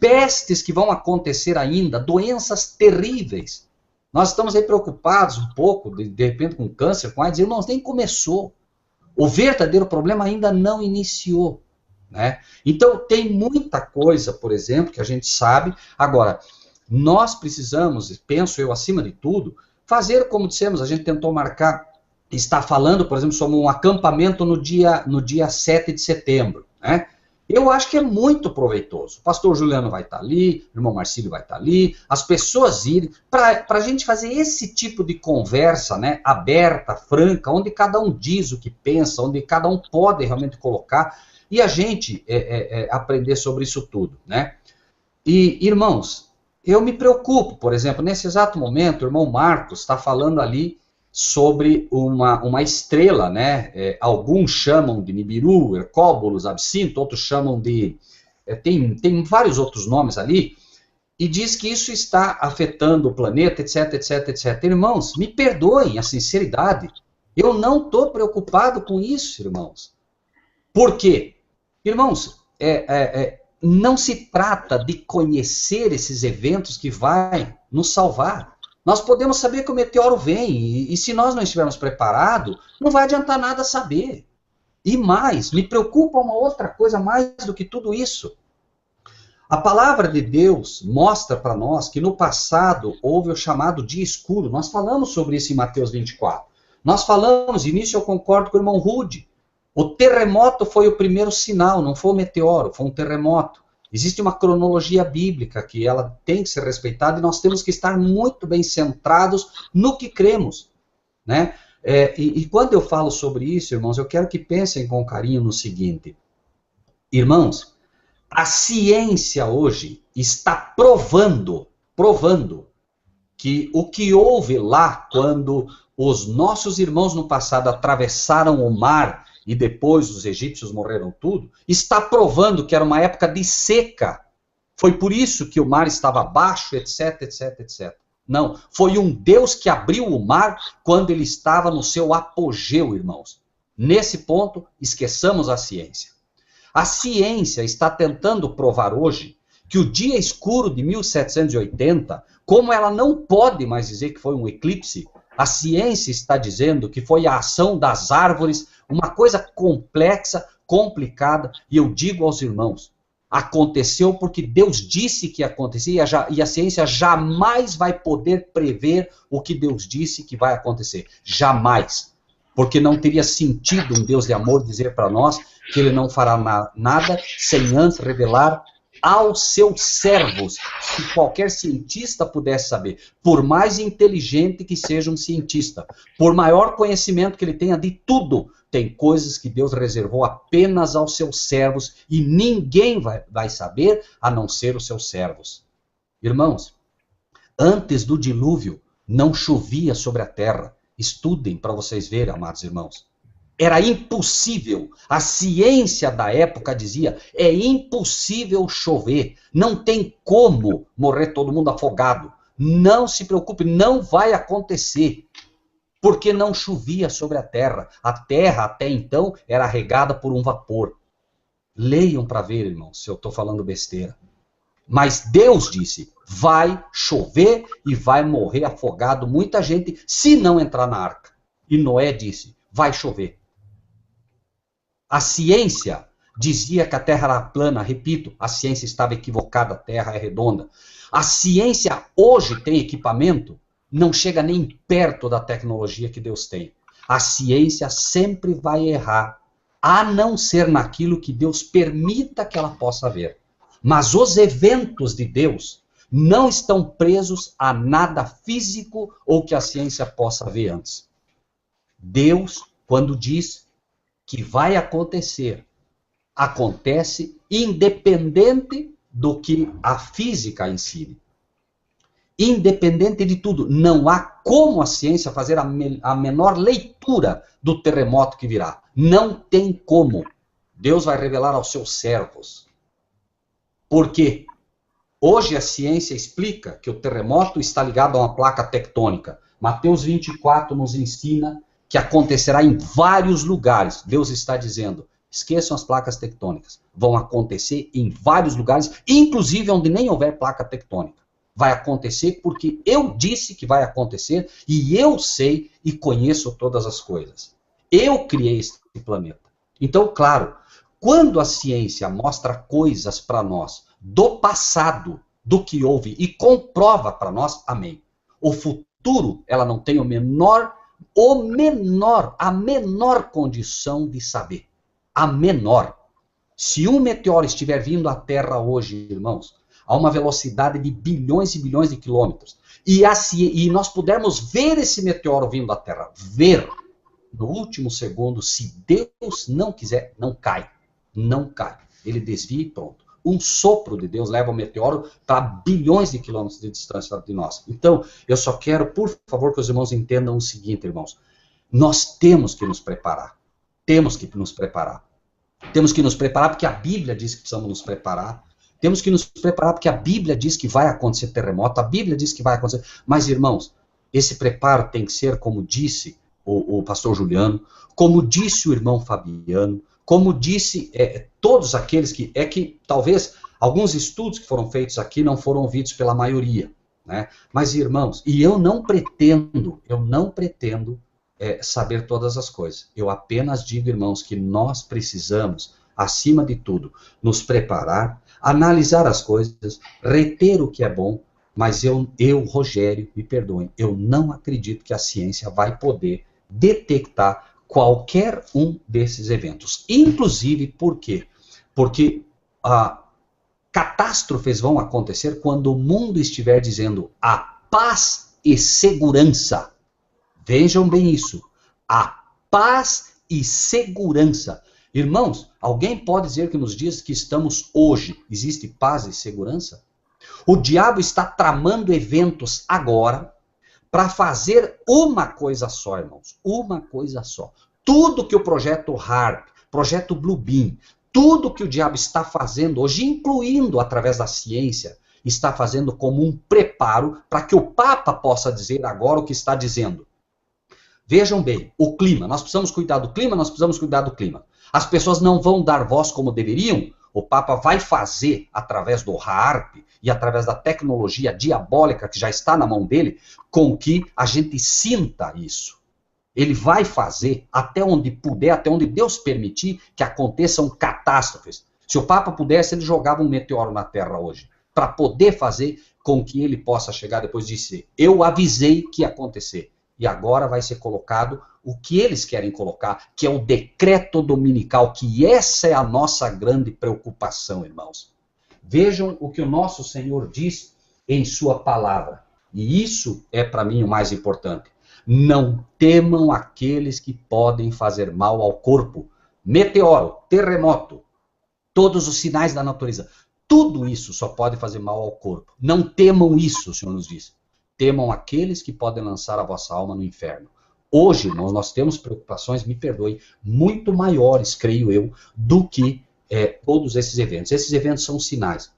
pestes que vão acontecer ainda, doenças terríveis. Nós estamos aí preocupados um pouco, de repente com câncer, com AIDS, e nós nem começou. O verdadeiro problema ainda não iniciou. Né? Então, tem muita coisa, por exemplo, que a gente sabe. Agora, nós precisamos, penso eu, acima de tudo, fazer, como dissemos, a gente tentou marcar está falando, por exemplo, sobre um acampamento no dia 7 de setembro, né? Eu acho que é muito proveitoso. O pastor Juliano vai estar ali, o irmão Marcílio vai estar ali, as pessoas irem, para a gente fazer esse tipo de conversa, né, aberta, franca, onde cada um diz o que pensa, onde cada um pode realmente colocar, e a gente aprender sobre isso tudo, né? E, irmãos, eu me preocupo, por exemplo, nesse exato momento, o irmão Marcos está falando ali sobre uma estrela, né? Alguns chamam de Nibiru, Hercóbulos, Absinto, outros chamam de... tem vários outros nomes ali, e diz que isso está afetando o planeta, etc, etc, etc. Irmãos, me perdoem a sinceridade, eu não estou preocupado com isso, irmãos. Por quê? Irmãos, não se trata de conhecer esses eventos que vai nos salvar. Nós podemos saber que o meteoro vem, e se nós não estivermos preparados, não vai adiantar nada saber. E mais, me preocupa uma outra coisa mais do que tudo isso. A palavra de Deus mostra para nós que no passado houve o chamado dia escuro. Nós falamos sobre isso em Mateus 24. Nós falamos, e nisso eu concordo com o irmão Rude, o terremoto foi o primeiro sinal, não foi o meteoro, foi um terremoto. Existe uma cronologia bíblica que ela tem que ser respeitada e nós temos que estar muito bem centrados no que cremos, né? E quando eu falo sobre isso, irmãos, eu quero que pensem com carinho no seguinte. Irmãos, a ciência hoje está provando que o que houve lá quando os nossos irmãos no passado atravessaram o mar e depois os egípcios morreram tudo, está provando que era uma época de seca. Foi por isso que o mar estava baixo, etc, etc, etc. Não, foi um Deus que abriu o mar quando ele estava no seu apogeu, irmãos. Nesse ponto, esqueçamos a ciência. A ciência está tentando provar hoje que o dia escuro de 1780, como ela não pode mais dizer que foi um eclipse, a ciência está dizendo que foi a ação das árvores, uma coisa complexa, complicada, e eu digo aos irmãos, aconteceu porque Deus disse que acontecia, e a ciência jamais vai poder prever o que Deus disse que vai acontecer. Jamais. Porque não teria sentido um Deus de amor dizer para nós que ele não fará nada sem antes revelar aos seus servos, se qualquer cientista pudesse saber, por mais inteligente que seja um cientista, por maior conhecimento que ele tenha de tudo, tem coisas que Deus reservou apenas aos seus servos e ninguém vai saber a não ser os seus servos. Irmãos, antes do dilúvio não chovia sobre a terra. Estudem para vocês verem, amados irmãos. Era impossível. A ciência da época dizia, é impossível chover. Não tem como morrer todo mundo afogado. Não se preocupe, não vai acontecer. Porque não chovia sobre a terra. A terra, até então, era regada por um vapor. Leiam para ver, irmãos, se eu estou falando besteira. Mas Deus disse, vai chover e vai morrer afogado muita gente se não entrar na arca. E Noé disse, vai chover. A ciência dizia que a Terra era plana. Repito, a ciência estava equivocada, a Terra é redonda. A ciência hoje tem equipamento, não chega nem perto da tecnologia que Deus tem. A ciência sempre vai errar, a não ser naquilo que Deus permita que ela possa ver. Mas os eventos de Deus não estão presos a nada físico ou que a ciência possa ver antes. Deus, quando diz que vai acontecer, acontece independente do que a física ensine. Independente de tudo. Não há como a ciência fazer a menor leitura do terremoto que virá. Não tem como. Deus vai revelar aos seus servos. Por quê? Hoje a ciência explica que o terremoto está ligado a uma placa tectônica. Mateus 24 nos ensina que acontecerá em vários lugares. Deus está dizendo, esqueçam as placas tectônicas. Vão acontecer em vários lugares, inclusive onde nem houver placa tectônica. Vai acontecer porque eu disse que vai acontecer e eu sei e conheço todas as coisas. Eu criei este planeta. Então, claro, quando a ciência mostra coisas para nós do passado, do que houve, e comprova para nós, amém. O futuro, ela não tem o menor a menor condição de saber. A menor. Se um meteoro estiver vindo à Terra hoje, irmãos, a uma velocidade de bilhões e bilhões de quilômetros, e nós pudermos ver esse meteoro vindo à Terra, ver, no último segundo, se Deus não quiser, não cai. Não cai. Ele desvia e pronto. Um sopro de Deus leva o meteoro para bilhões de quilômetros de distância de nós. Então, eu só quero, por favor, que os irmãos entendam o seguinte, irmãos. Nós temos que nos preparar. Temos que nos preparar. Temos que nos preparar porque a Bíblia diz que precisamos nos preparar. Temos que nos preparar porque a Bíblia diz que vai acontecer terremoto. A Bíblia diz que vai acontecer. Mas, irmãos, esse preparo tem que ser, como disse o pastor Juliano, como disse o irmão Fabiano, como disse todos aqueles que talvez alguns estudos que foram feitos aqui não foram ouvidos pela maioria, né? Mas, irmãos, e eu não pretendo saber todas as coisas. Eu apenas digo, irmãos, que nós precisamos, acima de tudo, nos preparar, analisar as coisas, reter o que é bom, mas eu Rogério, me perdoem, eu não acredito que a ciência vai poder detectar qualquer um desses eventos. Inclusive, por quê? Porque catástrofes vão acontecer quando o mundo estiver dizendo a paz e segurança. Vejam bem isso. A paz e segurança. Irmãos, alguém pode dizer que nos dias que estamos hoje, existe paz e segurança? O diabo está tramando eventos agora para fazer uma coisa só, irmãos. Uma coisa só. Tudo que o projeto HAARP, projeto Bluebeam, tudo que o diabo está fazendo hoje, incluindo através da ciência, está fazendo como um preparo para que o Papa possa dizer agora o que está dizendo. Vejam bem, o clima, nós precisamos cuidar do clima, nós precisamos cuidar do clima. As pessoas não vão dar voz como deveriam, o Papa vai fazer, através do HAARP e através da tecnologia diabólica que já está na mão dele, com que a gente sinta isso. Ele vai fazer até onde puder, até onde Deus permitir que aconteçam catástrofes. Se o Papa pudesse, ele jogava um meteoro na Terra hoje, para poder fazer com que ele possa chegar depois de dizer, eu avisei que ia acontecer. E agora vai ser colocado o que eles querem colocar, que é o decreto dominical, que essa é a nossa grande preocupação, irmãos. Vejam o que o nosso Senhor diz em sua palavra. E isso é para mim o mais importante. Não temam aqueles que podem fazer mal ao corpo. Meteoro, terremoto, todos os sinais da natureza. Tudo isso só pode fazer mal ao corpo. Não temam isso, o Senhor nos diz. Temam aqueles que podem lançar a vossa alma no inferno. Hoje, irmãos, nós temos preocupações, me perdoem, muito maiores, creio eu, do que todos esses eventos. Esses eventos são sinais.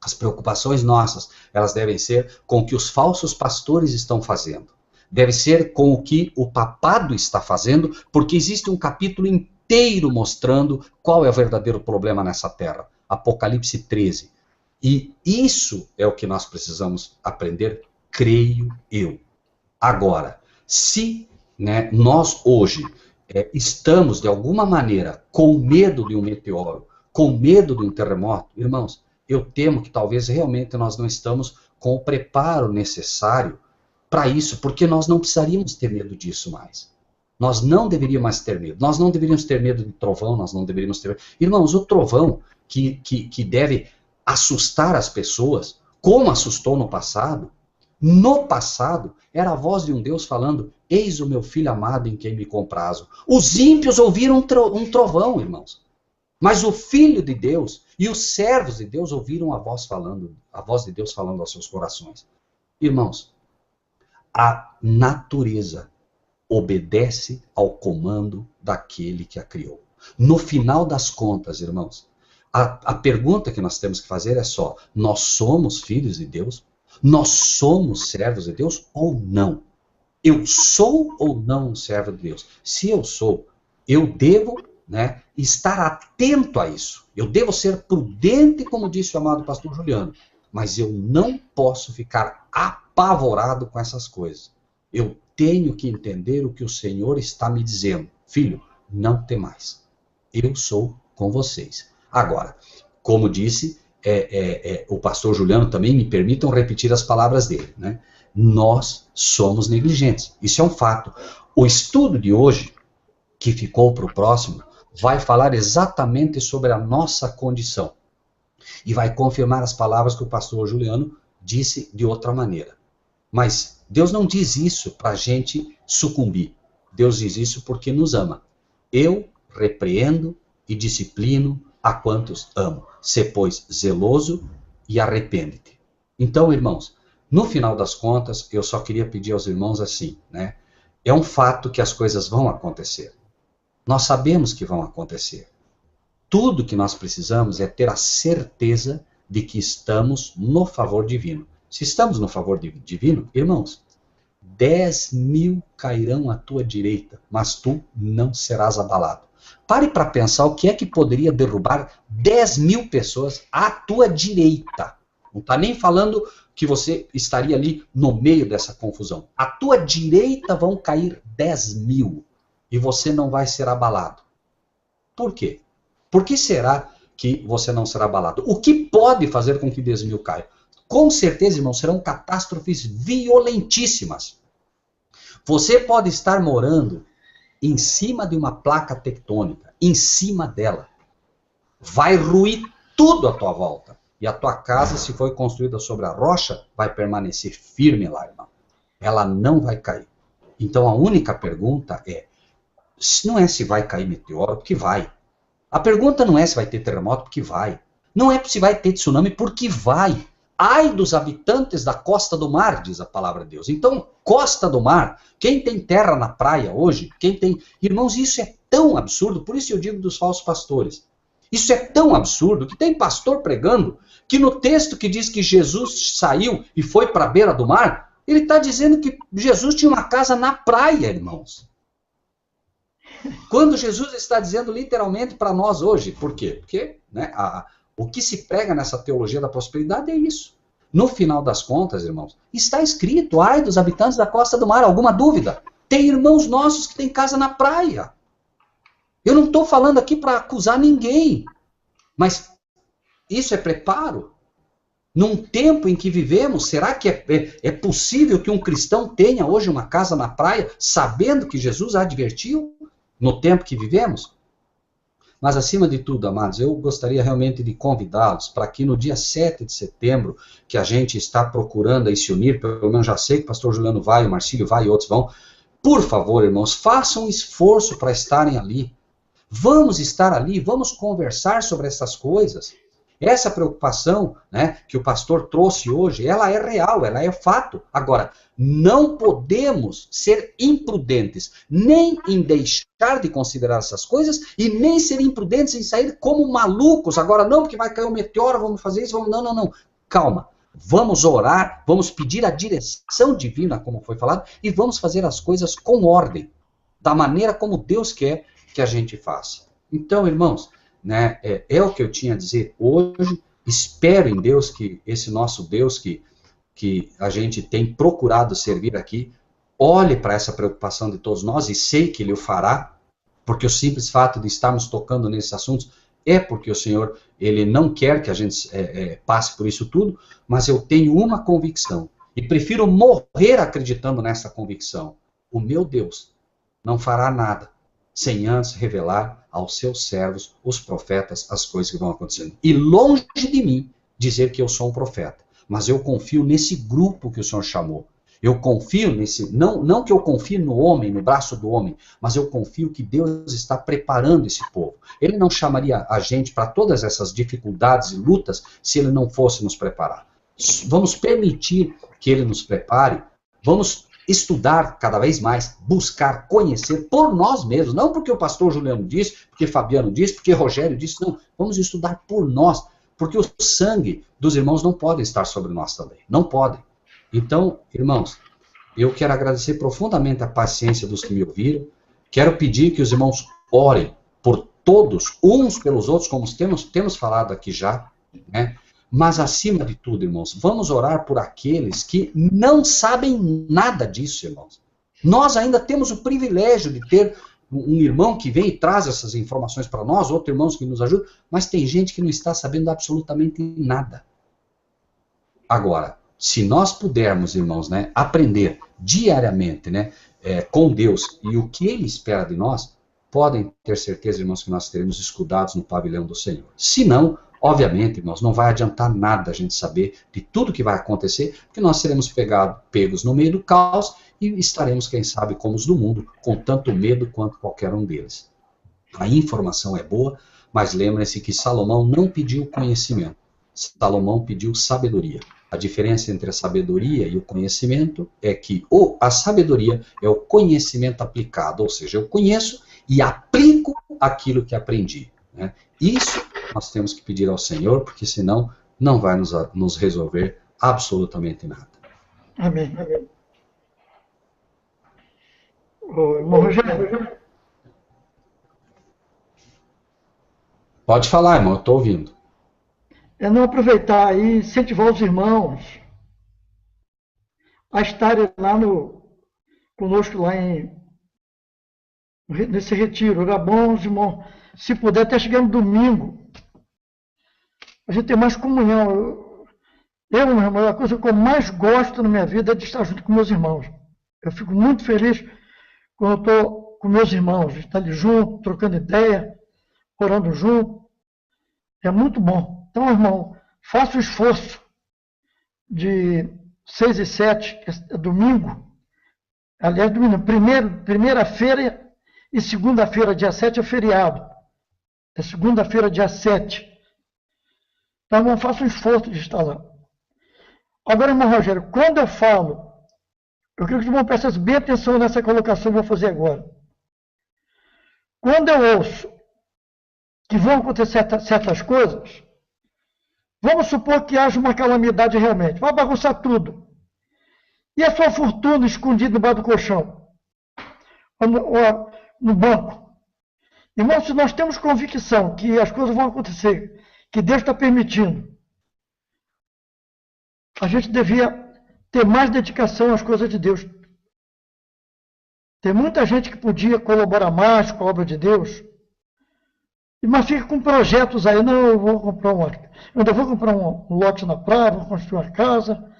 As preocupações nossas, elas devem ser com o que os falsos pastores estão fazendo. Deve ser com o que o papado está fazendo, porque existe um capítulo inteiro mostrando qual é o verdadeiro problema nessa terra. Apocalipse 13. E isso é o que nós precisamos aprender, creio eu. Agora, se nós hoje estamos, de alguma maneira, com medo de um meteoro, com medo de um terremoto, irmãos, eu temo que talvez realmente nós não estamos com o preparo necessário para isso, porque nós não precisaríamos ter medo disso mais. Nós não deveríamos mais ter medo. Nós não deveríamos ter medo de trovão, nós não deveríamos ter medo. Irmãos, o trovão que deve assustar as pessoas, como assustou no passado era a voz de um Deus falando, eis o meu filho amado em quem me comprazo. Os ímpios ouviram um trovão, irmãos. Mas o Filho de Deus e os servos de Deus ouviram a voz de Deus falando aos seus corações. Irmãos, a natureza obedece ao comando daquele que a criou. No final das contas, irmãos, a pergunta que nós temos que fazer é só, nós somos filhos de Deus? Nós somos servos de Deus ou não? Eu sou ou não um servo de Deus? Se eu sou, eu devo estar atento a isso. Eu devo ser prudente, como disse o amado pastor Juliano, mas eu não posso ficar apavorado com essas coisas. Eu tenho que entender o que o Senhor está me dizendo. Filho, não temais. Eu sou com vocês. Agora, como disse o pastor Juliano, também me permitam repetir as palavras dele. Nós somos negligentes. Isso é um fato. O estudo de hoje, que ficou para o próximo, vai falar exatamente sobre a nossa condição. E vai confirmar as palavras que o pastor Juliano disse de outra maneira. Mas Deus não diz isso para a gente sucumbir. Deus diz isso porque nos ama. Eu repreendo e disciplino a quantos amo. Sê, pois, zeloso e arrepende-te. Então, irmãos, no final das contas, eu só queria pedir aos irmãos assim, né? É um fato que as coisas vão acontecer. Nós sabemos que vão acontecer. Tudo que nós precisamos é ter a certeza de que estamos no favor divino. Se estamos no favor divino, irmãos, 10.000 cairão à tua direita, mas tu não serás abalado. Pare para pensar o que é que poderia derrubar 10.000 pessoas à tua direita. Não está nem falando que você estaria ali no meio dessa confusão. À tua direita vão cair 10.000 e você não vai ser abalado. Por quê? Por que será que você não será abalado? O que pode fazer com que 10.000 caiam? Com certeza, irmãos, serão catástrofes violentíssimas. Você pode estar morando em cima de uma placa tectônica, em cima dela. Vai ruir tudo à tua volta. E a tua casa, se foi construída sobre a rocha, vai permanecer firme lá, irmão. Ela não vai cair. Então a única pergunta não é se vai cair meteoro, porque vai. A pergunta não é se vai ter terremoto, porque vai. Não é se vai ter tsunami, porque vai. Ai dos habitantes da costa do mar, diz a palavra de Deus. Então, costa do mar, quem tem terra na praia hoje, quem tem... Irmãos, isso é tão absurdo, por isso eu digo dos falsos pastores. Isso é tão absurdo que tem pastor pregando que no texto que diz que Jesus saiu e foi para a beira do mar, ele está dizendo que Jesus tinha uma casa na praia, irmãos. Quando Jesus está dizendo literalmente para nós hoje. Por quê? Porque o que se prega nessa teologia da prosperidade é isso. No final das contas, irmãos, está escrito, ai dos habitantes da costa do mar, alguma dúvida? Tem irmãos nossos que têm casa na praia. Eu não estou falando aqui para acusar ninguém, mas isso é preparo. Num tempo em que vivemos, será que é possível que um cristão tenha hoje uma casa na praia, sabendo que Jesus advertiu no tempo que vivemos? Mas, acima de tudo, amados, eu gostaria realmente de convidá-los para que no dia 7 de setembro, que a gente está procurando aí se unir, pelo menos já sei que o pastor Juliano vai, o Marcílio vai e outros vão, por favor, irmãos, façam um esforço para estarem ali. Vamos estar ali, vamos conversar sobre essas coisas. Essa preocupação, né, que o pastor trouxe hoje, ela é real, ela é fato. Agora, não podemos ser imprudentes, nem em deixar de considerar essas coisas, e nem ser imprudentes em sair como malucos. Agora, não, porque vai cair um meteoro, vamos fazer isso, vamos... Não. Calma. Vamos orar, vamos pedir a direção divina, como foi falado, e vamos fazer as coisas com ordem, da maneira como Deus quer que a gente faça. Então, irmãos, né, é o que eu tinha a dizer hoje. Espero em Deus que esse nosso Deus que a gente tem procurado servir aqui, olhe para essa preocupação de todos nós, e sei que Ele o fará, porque o simples fato de estarmos tocando nesses assuntos é porque o Senhor, Ele não quer que a gente passe por isso tudo, mas eu tenho uma convicção, e prefiro morrer acreditando nessa convicção. O meu Deus não fará nada sem antes revelar aos seus servos, os profetas, as coisas que vão acontecendo. E longe de mim dizer que eu sou um profeta, mas eu confio nesse grupo que o Senhor chamou. Eu confio nesse, não que eu confie no homem, no braço do homem, mas eu confio que Deus está preparando esse povo. Ele não chamaria a gente para todas essas dificuldades e lutas se Ele não fosse nos preparar. Vamos permitir que Ele nos prepare, vamos estudar cada vez mais, buscar, conhecer por nós mesmos, não porque o pastor Juliano disse, porque Fabiano disse, porque Rogério disse, não, vamos estudar por nós, porque o sangue dos irmãos não pode estar sobre nós também, não podem. Então, irmãos, eu quero agradecer profundamente a paciência dos que me ouviram, quero pedir que os irmãos orem por todos, uns pelos outros, como temos falado aqui já, né? Mas, acima de tudo, irmãos, vamos orar por aqueles que não sabem nada disso, irmãos. Nós ainda temos o privilégio de ter um irmão que vem e traz essas informações para nós, outros irmãos que nos ajudam, mas tem gente que não está sabendo absolutamente nada. Agora, se nós pudermos, irmãos, né, aprender diariamente, né, com Deus e o que Ele espera de nós, podem ter certeza, irmãos, que nós seremos escudados no pavilhão do Senhor. Se não, obviamente, irmãos, não vai adiantar nada a gente saber de tudo que vai acontecer, porque nós seremos pegos no meio do caos e estaremos, quem sabe, como os do mundo, com tanto medo quanto qualquer um deles. A informação é boa, mas lembrem-se que Salomão não pediu conhecimento, Salomão pediu sabedoria. A diferença entre a sabedoria e o conhecimento é que a sabedoria é o conhecimento aplicado, ou seja, eu conheço e aplico aquilo que aprendi, né? Isso nós temos que pedir ao Senhor, porque senão não vai nos resolver absolutamente nada. Amém. Ô, irmão Rogério. Pode falar, irmão, eu estou ouvindo. É não aproveitar e incentivar os irmãos a estarem lá conosco lá nesse retiro. Era bom, os irmãos, se puder, até chegando domingo, a gente tem mais comunhão. Meu irmão, a coisa que eu mais gosto na minha vida é de estar junto com meus irmãos. Eu fico muito feliz quando eu estou com meus irmãos, de estar ali junto, trocando ideia, orando junto. É muito bom. Então, irmão, faça o esforço de 6 e 7, que é domingo. Aliás, domingo, primeira-feira e segunda-feira, dia 7, é feriado. É segunda-feira, dia 7. Então, irmão, faça o esforço de estar lá. Agora, irmão Rogério, quando eu falo, eu queria que os irmãos prestassem bem atenção nessa colocação que eu vou fazer agora. Quando eu ouço que vão acontecer certas coisas, vamos supor que haja uma calamidade realmente, vai bagunçar tudo. E a sua fortuna escondida debaixo do colchão, ou no banco. Irmão, se nós temos convicção que as coisas vão acontecer, que Deus está permitindo, a gente devia ter mais dedicação às coisas de Deus. Tem muita gente que podia colaborar mais com a obra de Deus, mas fica com projetos aí. Não, eu vou comprar um lote na praia, vou construir uma casa,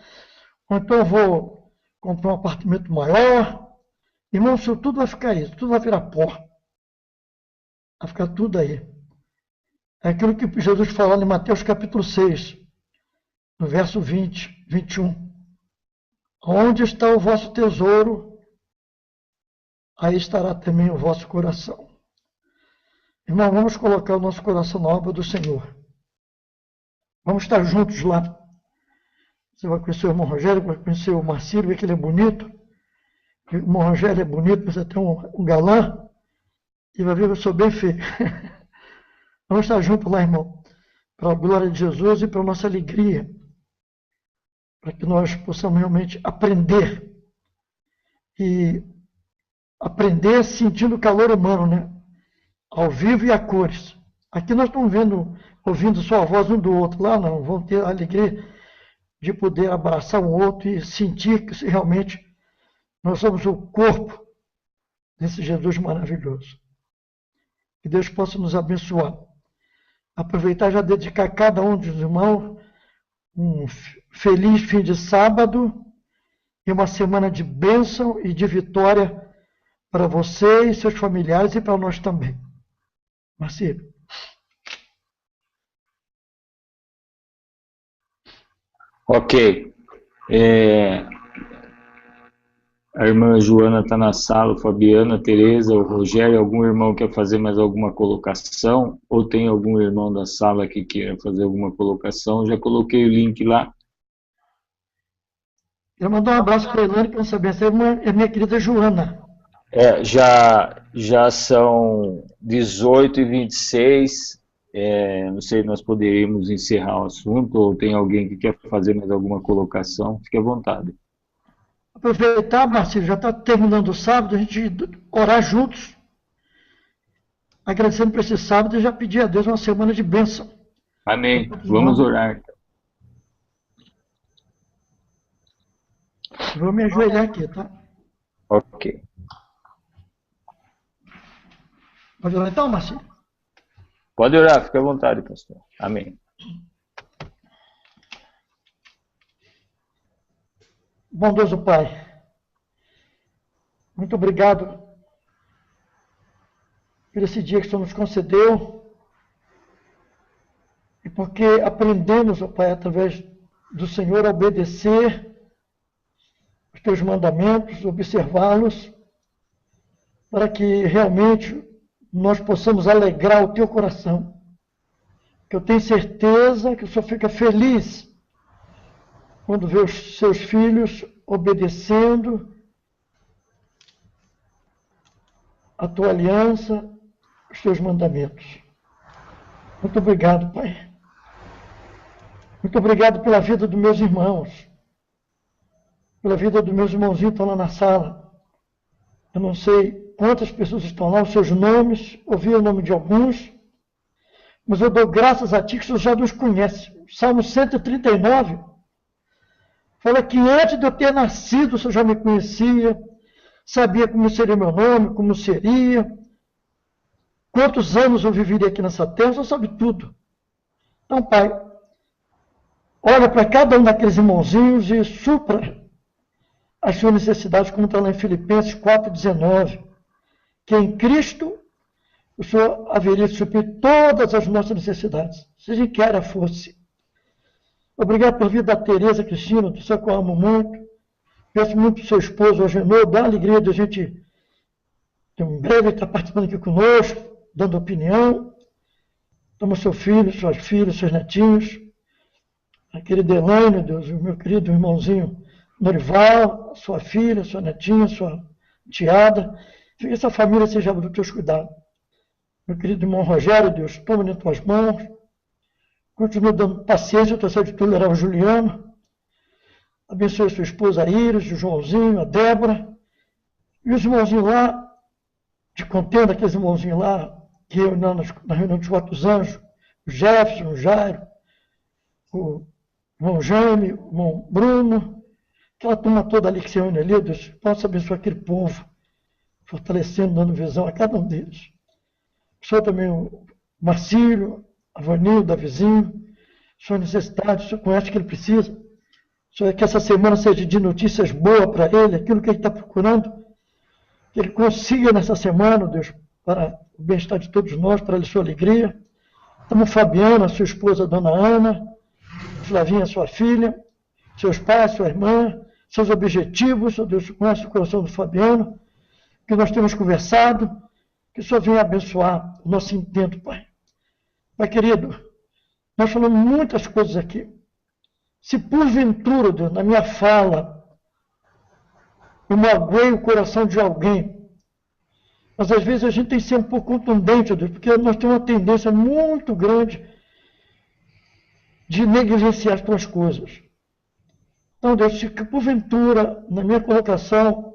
ou então eu vou comprar um apartamento maior. Irmão, isso tudo vai ficar isso, tudo vai virar pó. Vai ficar tudo aí. É aquilo que Jesus falou em Mateus capítulo 6, no verso 20, 21. Onde está o vosso tesouro, aí estará também o vosso coração. Irmão, vamos colocar o nosso coração na obra do Senhor. Vamos estar juntos lá. Você vai conhecer o irmão Rogério, vai conhecer o Marcílio, ver que ele é bonito. O irmão Rogério é bonito, você tem um galã, e vai ver que eu sou bem feio. Vamos estar juntos lá, irmão, para a glória de Jesus e para a nossa alegria, para que nós possamos realmente aprender, e aprender sentindo o calor humano, né? Ao vivo e a cores. Aqui nós estamos ouvindo só a voz um do outro. Lá não, vamos ter a alegria de poder abraçar um outro e sentir que realmente nós somos o corpo desse Jesus maravilhoso. Que Deus possa nos abençoar. Aproveitar e já dedicar a cada um dos irmãos um feliz fim de sábado e uma semana de bênção e de vitória para você e seus familiares e para nós também. Marcílio. Ok. A irmã Joana está na sala, o Fabiana, a Tereza, o Rogério. Algum irmão quer fazer mais alguma colocação? Ou tem algum irmão da sala que queira fazer alguma colocação? Já coloquei o link lá. Eu mando um abraço para a Elane, para não saber. Essa é minha querida Joana. Já são 18h26. Não sei se nós poderíamos encerrar o assunto, ou tem alguém que quer fazer mais alguma colocação. Fique à vontade. Aproveitar, Marcílio, já está terminando o sábado, a gente orar juntos, agradecendo por esse sábado e já pedir a Deus uma semana de bênção. Amém. Vamos orar. Vou me ajoelhar aqui, tá? Ok. Pode orar então, Marcílio? Pode orar, fique à vontade, pastor. Amém. Bondoso Pai, Muito obrigado por esse dia que o Senhor nos concedeu e porque aprendemos, ó Pai, através do Senhor a obedecer os teus mandamentos, observá-los, para que realmente nós possamos alegrar o teu coração. Que eu tenho certeza que o Senhor fica feliz quando vê os seus filhos obedecendo a tua aliança, os teus mandamentos. Muito obrigado, Pai. Muito obrigado pela vida dos meus irmãos, pela vida dos meus irmãozinhos que estão lá na sala. Eu não sei quantas pessoas estão lá, os seus nomes, ouvi o nome de alguns, mas eu dou graças a Ti que o Senhor já nos conhece. Salmo 139 fala que antes de eu ter nascido, o Senhor já me conhecia, sabia como seria meu nome, como seria, quantos anos eu viveria aqui nessa terra, o Senhor sabe tudo. Então, Pai, olha para cada um daqueles irmãozinhos e supra as suas necessidades, como está lá em Filipenses 4,19, que em Cristo o Senhor haveria de suprir todas as nossas necessidades, seja em que área fosse. Obrigado pela vida da Tereza Cristina, do Senhor que eu amo muito. Peço muito para o seu esposo, Agenor, dá a alegria de a gente, em breve, estar participando aqui conosco, dando opinião. Toma seu filho, suas filhas, seus netinhos. A querida Elaine, Deus, o meu querido irmãozinho Norival, sua filha, sua netinha, sua enteada. Que essa família seja do teus cuidados. Meu querido irmão Rogério, Deus, toma nas tuas mãos. Continua dando paciência, eu estou de tolerar o Juliano. Abençoe sua esposa Iris, o Joãozinho, a Débora. E os irmãozinhos lá, de contenda, aqueles irmãozinhos lá, que eu na reunião dos 4 anjos, o Jefferson, o Jairo, o irmão Jaime, o irmão Bruno, aquela turma toda ali que se reúne ali, Deus, possa abençoar aquele povo, fortalecendo, dando visão a cada um deles. Só também o Marcílio, a Vanil, o Davizinho, sua necessidade, o senhor conhece o que ele precisa. O senhor que essa semana seja de notícias boas para ele, aquilo que ele está procurando, que ele consiga nessa semana, Deus, para o bem-estar de todos nós, para a sua alegria. Estamos Fabiana, sua esposa, Dona Ana, Flavinha, sua filha, seus pais, sua irmã, seus objetivos, ó Deus, conhece o coração do Fabiano, que nós temos conversado, que o Senhor venha abençoar o nosso intento, Pai. Pai querido, nós falamos muitas coisas aqui. Se porventura, Deus, na minha fala, eu magoei o coração de alguém, mas às vezes a gente tem que ser um pouco contundente, Deus, porque nós temos uma tendência muito grande de negligenciar as tuas coisas. Então, Deus, se porventura, na minha colocação,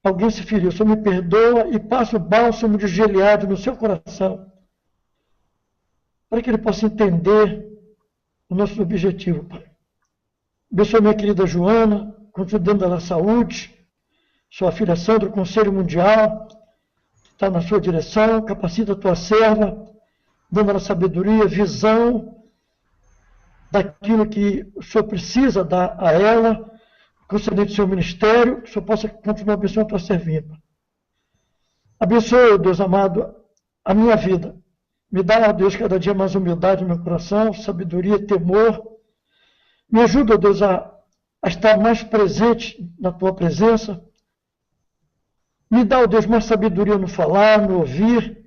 alguém se feriu, o Senhor me perdoa e passa o bálsamo de Gileade no seu coração, para que ele possa entender o nosso objetivo, Pai. Abençoa minha querida Joana, continue dando ela saúde, sua filha Sandra, o Conselho Mundial, que está na sua direção, capacita a tua serva, dando ela sabedoria, visão daquilo que o Senhor precisa dar a ela, concedendo o seu ministério, que o Senhor possa continuar abençoando a tua servinha. Abençoa, Deus amado, a minha vida. Me dá, ó Deus, cada dia mais humildade no meu coração, sabedoria, temor. Me ajuda, ó Deus, a estar mais presente na tua presença. Me dá, ó Deus, mais sabedoria no falar, no ouvir.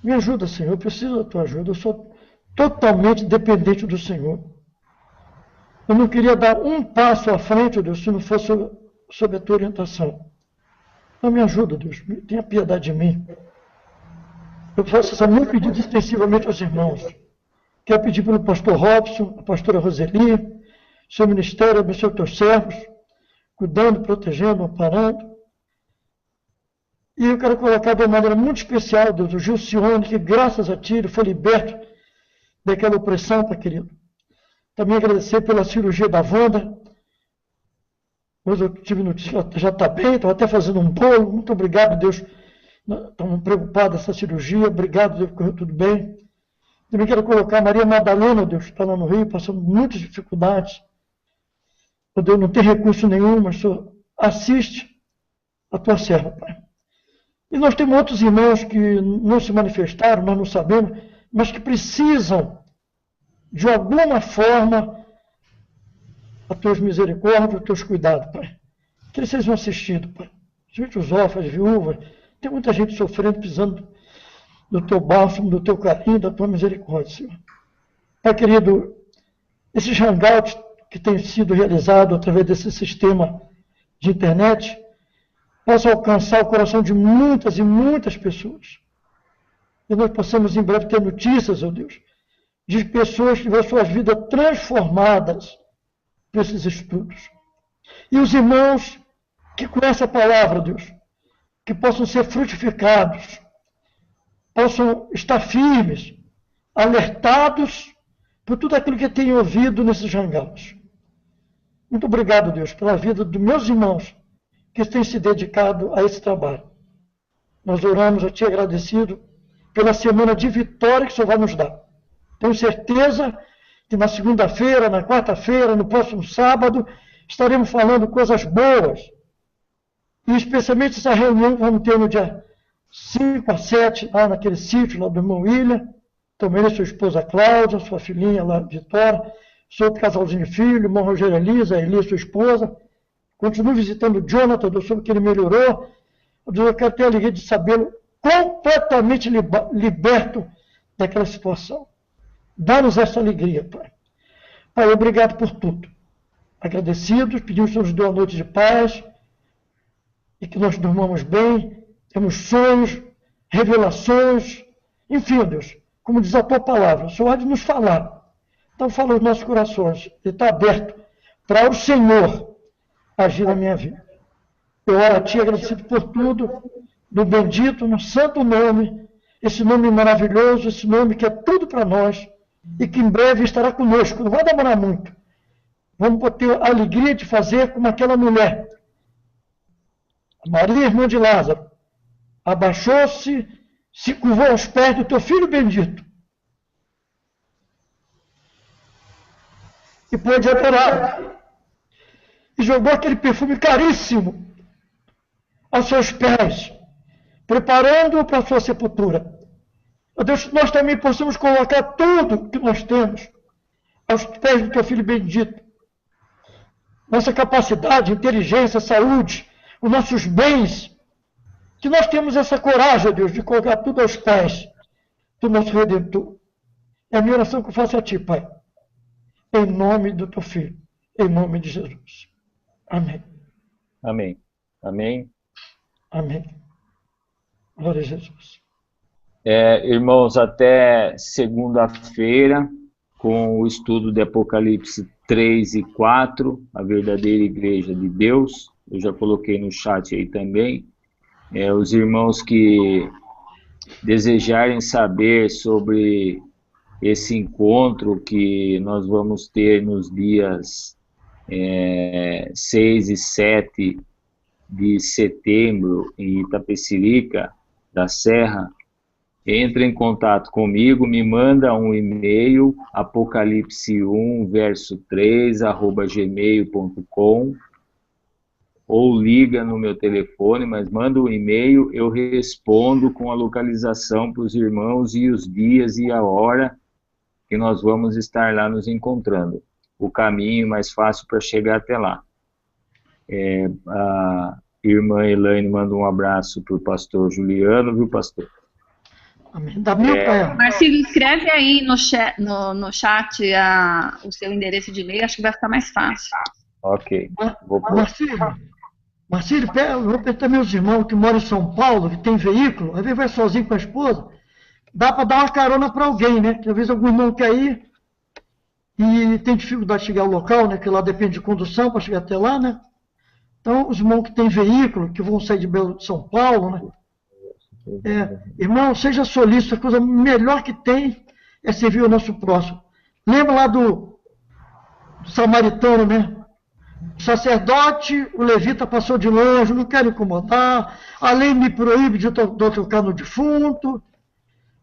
Me ajuda, Senhor, eu preciso da tua ajuda. Eu sou totalmente dependente do Senhor. Eu não queria dar um passo à frente, ó Deus, se não fosse sob a tua orientação. Então me ajuda, Deus, tenha piedade de mim. Eu faço essa minha pedido extensivamente aos irmãos. Quero pedir pelo pastor Robson, a pastora Roseli, seu ministério, abençoe os teus servos, cuidando, protegendo, amparando. E eu quero colocar de uma maneira muito especial, Deus, o Gilcione, que graças a Ti ele foi liberto daquela opressão, Pai querido. Também agradecer pela cirurgia da Wanda. Hoje eu tive notícia, já está bem, estava até fazendo um bolo. Muito obrigado, Deus. Estamos preocupados com essa cirurgia. Obrigado, Deus, correu tudo bem. Também quero colocar a Maria Madalena, Deus, que está lá no Rio, passando muitas dificuldades. Deus, não tem recurso nenhum, mas o Senhor assiste a tua serva, Pai. E nós temos outros irmãos que não se manifestaram, nós não sabemos, mas que precisam, de alguma forma, a tuas misericórdias, os teus cuidados, Pai. Que eles sejam assistidos, Pai. Os órfãos, as viúvas, tem muita gente sofrendo, precisando do teu bálsamo, do teu carinho, da tua misericórdia, Senhor. Pai querido, esses hangouts que têm sido realizados através desse sistema de internet, possam alcançar o coração de muitas e muitas pessoas. E nós possamos em breve ter notícias, ó Deus, de pessoas que tiveram suas vidas transformadas por esses estudos. E os irmãos que conhecem a palavra, Deus, que possam ser frutificados, possam estar firmes, alertados por tudo aquilo que têm ouvido nesses hangouts. Muito obrigado, Deus, pela vida dos meus irmãos que têm se dedicado a esse trabalho. Nós oramos a Ti agradecido pela semana de vitória que o Senhor vai nos dar. Tenho certeza que na segunda-feira, na quarta-feira, no próximo sábado, estaremos falando coisas boas. E especialmente essa reunião que vamos ter no dia 5 a 7, lá naquele sítio lá do irmão William. Também a sua esposa Cláudia, sua filhinha lá, Vitória, seu outro casalzinho de filho, irmão Rogério Elisa, Eli, sua esposa. Continuo visitando o Jonathan, eu soube que ele melhorou. Eu quero ter a alegria de sabê-lo completamente liberto daquela situação. Dá-nos essa alegria, Pai. Pai, obrigado por tudo. Agradecidos, pedimos que o Senhor nos dê uma noite de paz e que nós dormamos bem, temos sonhos, revelações, enfim, Deus, como diz a Tua palavra, o Senhor há de nos falar. Então fala os nossos corações, Ele está aberto para o Senhor agir na minha vida. Eu oro a Ti agradecido por tudo, no bendito, no santo nome, esse nome maravilhoso, esse nome que é tudo para nós e que em breve estará conosco, não vai demorar muito. Vamos ter a alegria de fazer como aquela mulher, Maria, irmã de Lázaro, abaixou-se, se curvou aos pés do Teu Filho bendito e pôde adorar. E jogou aquele perfume caríssimo aos seus pés, preparando-o para a sua sepultura. Ó Deus, que nós também possamos colocar tudo que nós temos aos pés do Teu Filho bendito. Nossa capacidade, inteligência, saúde, os nossos bens, que nós temos essa coragem, ó Deus, de colocar tudo aos pés do nosso Redentor. É a minha oração que eu faço a Ti, Pai, em nome do Teu Filho, em nome de Jesus. Amém. Amém. Amém. Amém. Glória a Jesus. Irmãos, até segunda-feira, com o estudo de Apocalipse 3 e 4, a verdadeira igreja de Deus. Eu já coloquei no chat aí também. Os irmãos que desejarem saber sobre esse encontro que nós vamos ter nos dias 6 e 7 de setembro em Itapecerica da Serra, entre em contato comigo, me manda um e-mail, apocalipse1verso3@gmail.com, ou liga no meu telefone, mas manda um e-mail, eu respondo com a localização para os irmãos e os dias e a hora que nós vamos estar lá nos encontrando. O caminho mais fácil para chegar até lá. A irmã Elaine manda um abraço para o pastor Juliano, viu, pastor? Amém. Dá mil para ela. Marcílio, escreve aí no chat o seu endereço de e-mail, acho que vai ficar mais fácil. Ok. Marcílio, eu vou perguntar meus irmãos que moram em São Paulo, que tem veículo, às vezes vai sozinho com a esposa, dá para dar uma carona para alguém, né? Que às vezes algum irmão quer ir e tem dificuldade de chegar ao local, né? Que lá depende de condução para chegar até lá, né? Então, os irmãos que têm veículo, que vão sair de São Paulo, né? Irmão, seja solícito, a coisa melhor que tem é servir o nosso próximo. Lembra lá do samaritano, né? O sacerdote, o levita passou de longe, não quero incomodar, a lei me proíbe de tocar no defunto,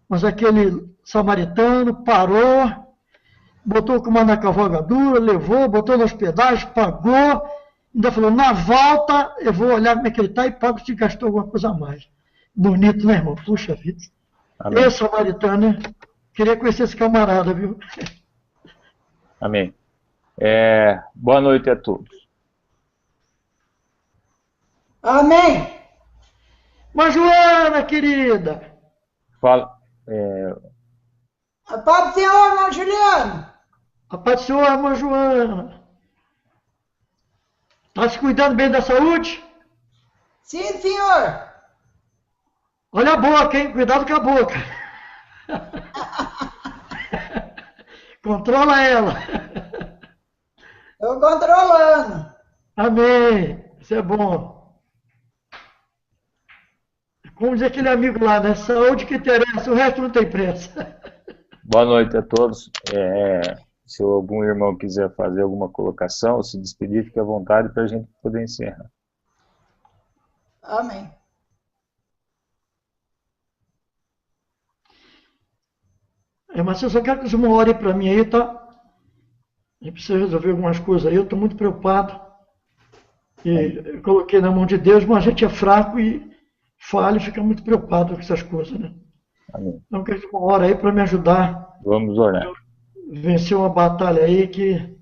mas aquele samaritano parou, botou o comando na cavalgadura, levou, botou na hospedagem, pagou, Ainda falou, na volta eu vou olhar como é que ele está e pago se gastou alguma coisa a mais. Bonito, né, irmão? Puxa vida. Amém. Eu, samaritano, né? Queria conhecer esse camarada, viu? Amém. Boa noite a todos. Amém. Mas, Joana, querida, Fala, A paz do Senhor, irmão Juliano. a paz do Senhor, irmã Joana. Está se cuidando bem da saúde? Sim, senhor. Olha a boca, hein? Cuidado com a boca. Controla ela. Estou controlando. Amém. Isso é bom. Como diz aquele amigo lá, né? Saúde que interessa, o resto não tem pressa. boa noite a todos. Se algum irmão quiser fazer alguma colocação, se despedir, fique à vontade para a gente poder encerrar. Amém. Mas eu só quero que vocês uma orem para mim aí, tá? A gente precisa resolver algumas coisas aí. Eu estou muito preocupado. E eu coloquei na mão de Deus, mas a gente é fraco e falha e fica muito preocupado com essas coisas, né? Amém. Então, eu quero que uma hora aí para me ajudar Vamos orar. vencer uma batalha aí que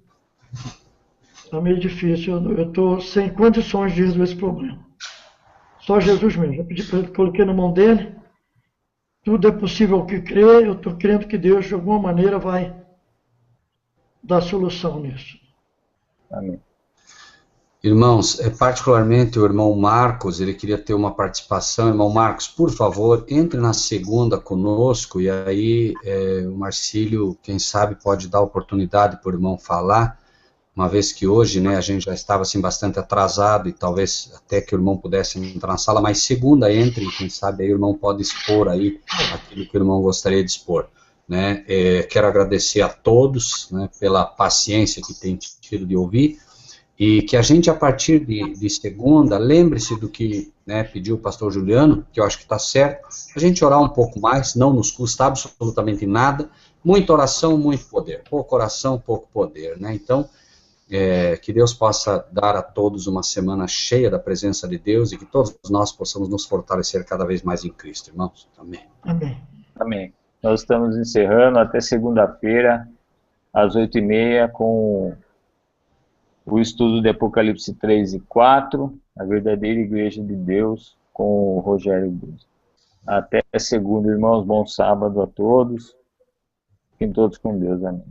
está meio difícil. Eu estou sem condições de resolver esse problema. Só Jesus mesmo. Eu pedi para ele, coloquei na mão dele. Tudo é possível ao que crê. Eu estou crendo que Deus, de alguma maneira, vai dar solução nisso. Amém. Irmãos, particularmente o irmão Marcos, ele queria ter uma participação. Irmão Marcos, por favor, entre na segunda conosco, e aí o Marcílio, quem sabe, pode dar oportunidade para o irmão falar, uma vez que hoje, né, a gente já estava assim, bastante atrasado, e talvez até que o irmão pudesse entrar na sala, mas segunda entre, e quem sabe aí o irmão pode expor aí aquilo que o irmão gostaria de expor. Né? Quero agradecer a todos, né, pela paciência que tem tido de ouvir, e que a gente, a partir de segunda, lembre-se do que, né, pediu o pastor Juliano, que eu acho que está certo, a gente orar um pouco mais, não nos custa absolutamente nada, muita oração, muito poder, pouco oração, pouco poder, né? Então, que Deus possa dar a todos uma semana cheia da presença de Deus e que todos nós possamos nos fortalecer cada vez mais em Cristo, irmãos. Amém. Amém. Amém. Nós estamos encerrando até segunda-feira, às 8h30, com o estudo de Apocalipse 3 e 4, a verdadeira igreja de Deus, com o Rogério Brus. Até segunda, irmãos. Bom sábado a todos. Fiquem todos com Deus. Amém.